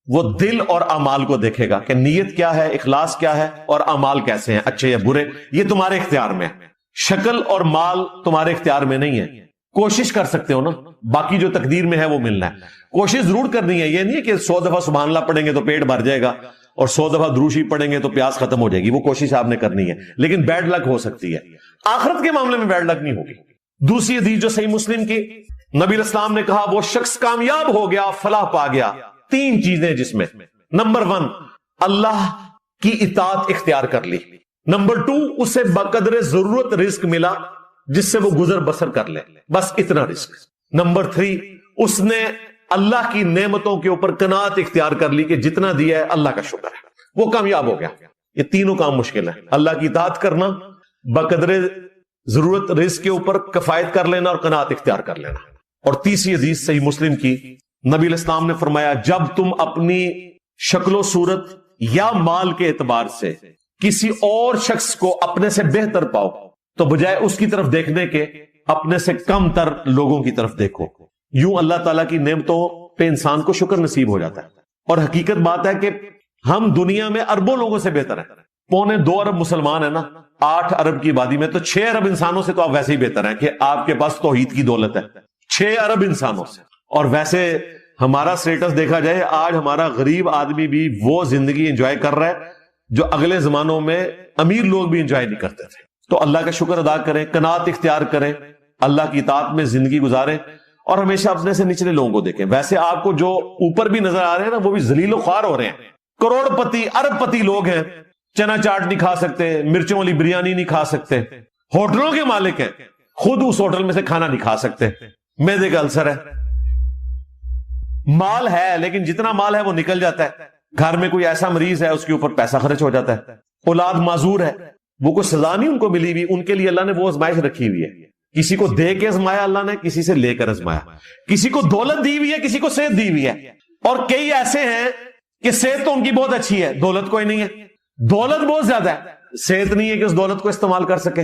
وہ دل اور اعمال کو دیکھے گا کہ نیت کیا ہے, اخلاص کیا ہے, اور اعمال کیسے ہیں, اچھے یا برے. یہ تمہارے اختیار میں ہے. شکل اور مال تمہارے اختیار میں نہیں ہے. کوشش کر سکتے ہو نا, باقی جو تقدیر میں ہے وہ ملنا ہے. کوشش ضرور کرنی ہے, یہ نہیں ہے کہ 100 دفعہ سبحان اللہ پڑھیں گے تو پیٹ بھر جائے گا اور 100 دفعہ دروشی پڑھیں گے تو پیاس ختم ہو جائے گی. وہ کوشش آپ نے کرنی ہے, لیکن بیڈ لک ہو سکتی ہے. آخرت کے معاملے میں بیڈ لک نہیں ہوگی. دوسری حدیث جو صحیح مسلم کی, نبی اسلام نے کہا وہ شخص کامیاب ہو گیا, فلاح پا گیا 3 چیزیں جس میں. نمبر 1, اللہ کی اطاعت اختیار کر لی. نمبر 2, اسے بقدر ضرورت رزق ملا جس سے وہ گزر بسر کر لے, بس اتنا رزق. نمبر 3, اس نے اللہ کی نعمتوں کے اوپر قناعت اختیار کر لی کہ جتنا دیا ہے اللہ کا شکر ہے, وہ کامیاب ہو گیا. یہ تینوں کام مشکل ہے, اللہ کی اطاعت کرنا, بقدر ضرورت رزق کے اوپر کفایت کر لینا اور قناعت اختیار کر لینا. اور تیسری حدیث صحیح مسلم کی, نبی علیہ السلام نے فرمایا جب تم اپنی شکل و صورت یا مال کے اعتبار سے کسی اور شخص کو اپنے سے بہتر پاؤ تو بجائے اس کی طرف دیکھنے کے اپنے سے کم تر لوگوں کی طرف دیکھو. یوں اللہ تعالیٰ کی نعمتوں پہ انسان کو شکر نصیب ہو جاتا ہے. اور حقیقت بات ہے کہ ہم دنیا میں اربوں لوگوں سے بہتر ہیں. 2.25 ارب مسلمان ہیں نا, 8 ارب کی آبادی میں, تو 6 ارب انسانوں سے تو آپ ویسے ہی بہتر ہیں کہ آپ کے پاس توحید کی دولت ہے. 6 ارب انسانوں سے. اور ویسے ہمارا سٹیٹس دیکھا جائے, آج ہمارا غریب آدمی بھی وہ زندگی انجوائے کر رہا ہے جو اگلے زمانوں میں امیر لوگ بھی انجوائے نہیں کرتے تھے. تو اللہ کا شکر ادا کریں, قناعت اختیار کریں, اللہ کی اطاعت میں زندگی گزاریں, اور ہمیشہ اپنے سے نچلے لوگوں کو دیکھیں. ویسے آپ کو جو اوپر بھی نظر آ رہے ہیں نا وہ بھی ذلیل و خوار ہو رہے ہیں. کروڑ پتی ارب پتی لوگ ہیں, چنا چاٹ نہیں کھا سکتے, مرچوں والی بریانی نہیں کھا سکتے, ہوٹلوں کے مالک ہیں, خود اس ہوٹل میں سے کھانا نہیں کھا سکتے, معدے کا السر ہے. مال ہے لیکن جتنا مال ہے وہ نکل جاتا ہے. گھر میں کوئی ایسا مریض ہے اس کے اوپر پیسہ خرچ ہو جاتا ہے. اولاد معذور ہے, وہ کوئی سزا نہیں ان کو ملی ہوئی, ان کے لیے اللہ نے وہ آزمائش رکھی ہوئی ہے. کسی کو دے کے آزمایا اللہ نے, کسی سے لے کر آزمایا. کسی کو دولت دی ہوئی ہے, کسی کو صحت دی ہوئی ہے. اور کئی ایسے ہیں کہ صحت تو ان کی بہت اچھی ہے, دولت کوئی نہیں ہے. دولت بہت زیادہ ہے, صحت نہیں ہے کہ اس دولت کو استعمال کر سکے.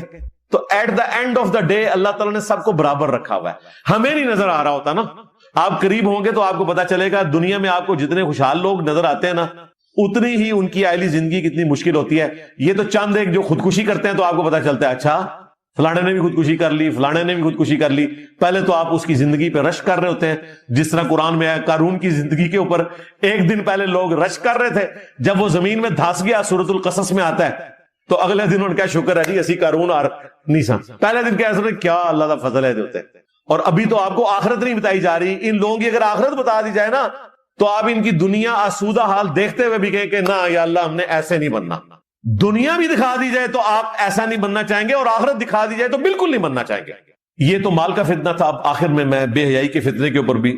تو at the end of the day Allah تعالیٰ نے سب کو برابر رکھا ہوا ہے. ہمیں نہیں نظر آ رہا ہوتا نا. آپ قریب ہوں گے تو آپ کو پتا چلے گا دنیا میں آپ کو جتنے خوشحال لوگ نظر آتے ہیں نا اتنی ہی ان کی آئلی زندگی کتنی مشکل ہوتی ہے. یہ تو چند ایک جو خودکشی کرتے ہیں تو آپ کو پتا چلتا ہے اچھا فلانے نے بھی خودکشی کر لی، فلانے نے بھی خودکشی کر لی. پہلے تو آپ اس کی زندگی پہ رشک کر رہے ہوتے ہیں، جس طرح قرآن میں آیا قارون کی زندگی کے اوپر ایک دن پہلے لوگ رشک کر رہے تھے. جب وہ زمین میں دھاس گیا، سورۃ القصص میں آتا ہے، تو اگلے دن ان کا شکر ہے جی اسی قارون اور نیسا. پہلے دن کیا کیا اللہ کا فضل ہے ہوتے ہیں. اور ابھی تو آپ کو آخرت نہیں بتائی جا رہی. ان لوگوں کی اگر آخرت بتا دی جائے نا تو آپ ان کی دنیا آسودہ حال دیکھتے ہوئے بھی کہیں کہ نہ یا اللہ ہم نے ایسے نہیں بننا. دنیا بھی دکھا دی جائے تو آپ ایسا نہیں بننا چاہیں گے، اور آخرت دکھا دی جائے تو بالکل نہیں بننا چاہیں گے. یہ تو مال کا فتنہ تھا. اب آخر میں بے حیائی کے فتنے کے اوپر بھی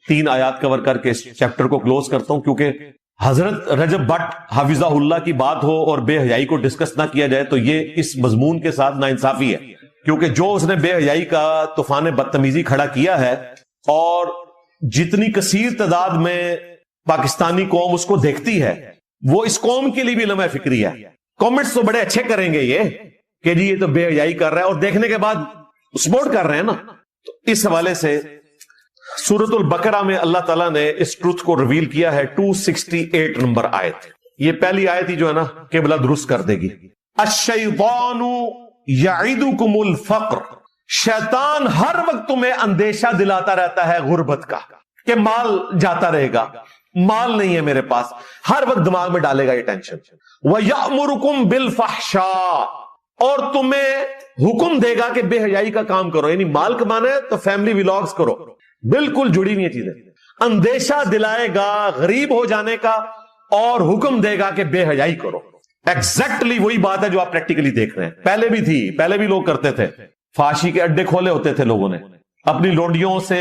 3 آیات کور کر کے اس چیپٹر کو کلوز کرتا ہوں، کیونکہ حضرت رجب بٹ حفظہ اللہ کی بات ہو اور بے حیائی کو ڈسکس نہ کیا جائے تو یہ اس مضمون کے ساتھ ناانصافی ہے. کیونکہ جو اس نے بے حیائی کا طوفان بدتمیزی کھڑا کیا ہے، اور جتنی کثیر تعداد میں پاکستانی قوم اس کو دیکھتی ہے، وہ اس قوم کے لیے بھی لمحہ فکری ہے. کامنٹس تو بڑے اچھے کریں گے یہ کہ جی یہ تو بے حیائی کر رہا ہے، اور دیکھنے کے بعد سپورٹ کر رہے ہیں نا. تو اس حوالے سے سورۃ البقرہ میں اللہ تعالیٰ نے اس ٹروتھ کو ریویل کیا ہے. 268 نمبر آیت، یہ پہلی آیت ہی جو ہے نا قبلہ درست کر دے گی. الشیطان یعدکم الفقر، شیطان ہر وقت تمہیں اندیشہ دلاتا رہتا ہے غربت کا، کہ مال جاتا رہے گا، مال نہیں ہے میرے پاس، ہر وقت دماغ میں ڈالے گا یہ ٹینشن. وَيَأْمُرُكُمْ بِالْفَحْشَاءِ، اور تمہیں حکم دے گا کہ بے حیائی کا کام کرو. یعنی مال کمانا ہے تو فیملی ولاگز کرو. بالکل جڑی ہوئی چیزیں. اندیشہ دلائے گا غریب ہو جانے کا، اور حکم دے گا کہ بے حیائی کرو. ایگزیکٹلی وہی بات ہے جو آپ پریکٹیکلی دیکھ رہے ہیں. پہلے بھی تھی، پہلے بھی لوگ کرتے تھے. فحاشی کے اڈے کھولے ہوتے تھے لوگوں نے، اپنی لونڈیوں سے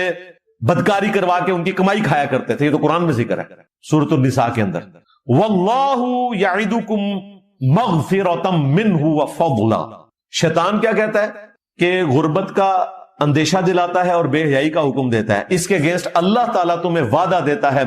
بدکاری کروا کے ان کی کمائی کھایا کرتے تھے. یہ تو قرآن میں ذکر ہے سورۃ النساء کے اندر. واللہ یعدکم مغفرۃ منہ وفضلا. شیطان کیا کہتا ہے کہ غربت کا اندیشہ دلاتا ہے اور بے حیائی کا حکم دیتا ہے. اس کے اگینسٹ اللہ تعالیٰ تمہیں وعدہ دیتا ہے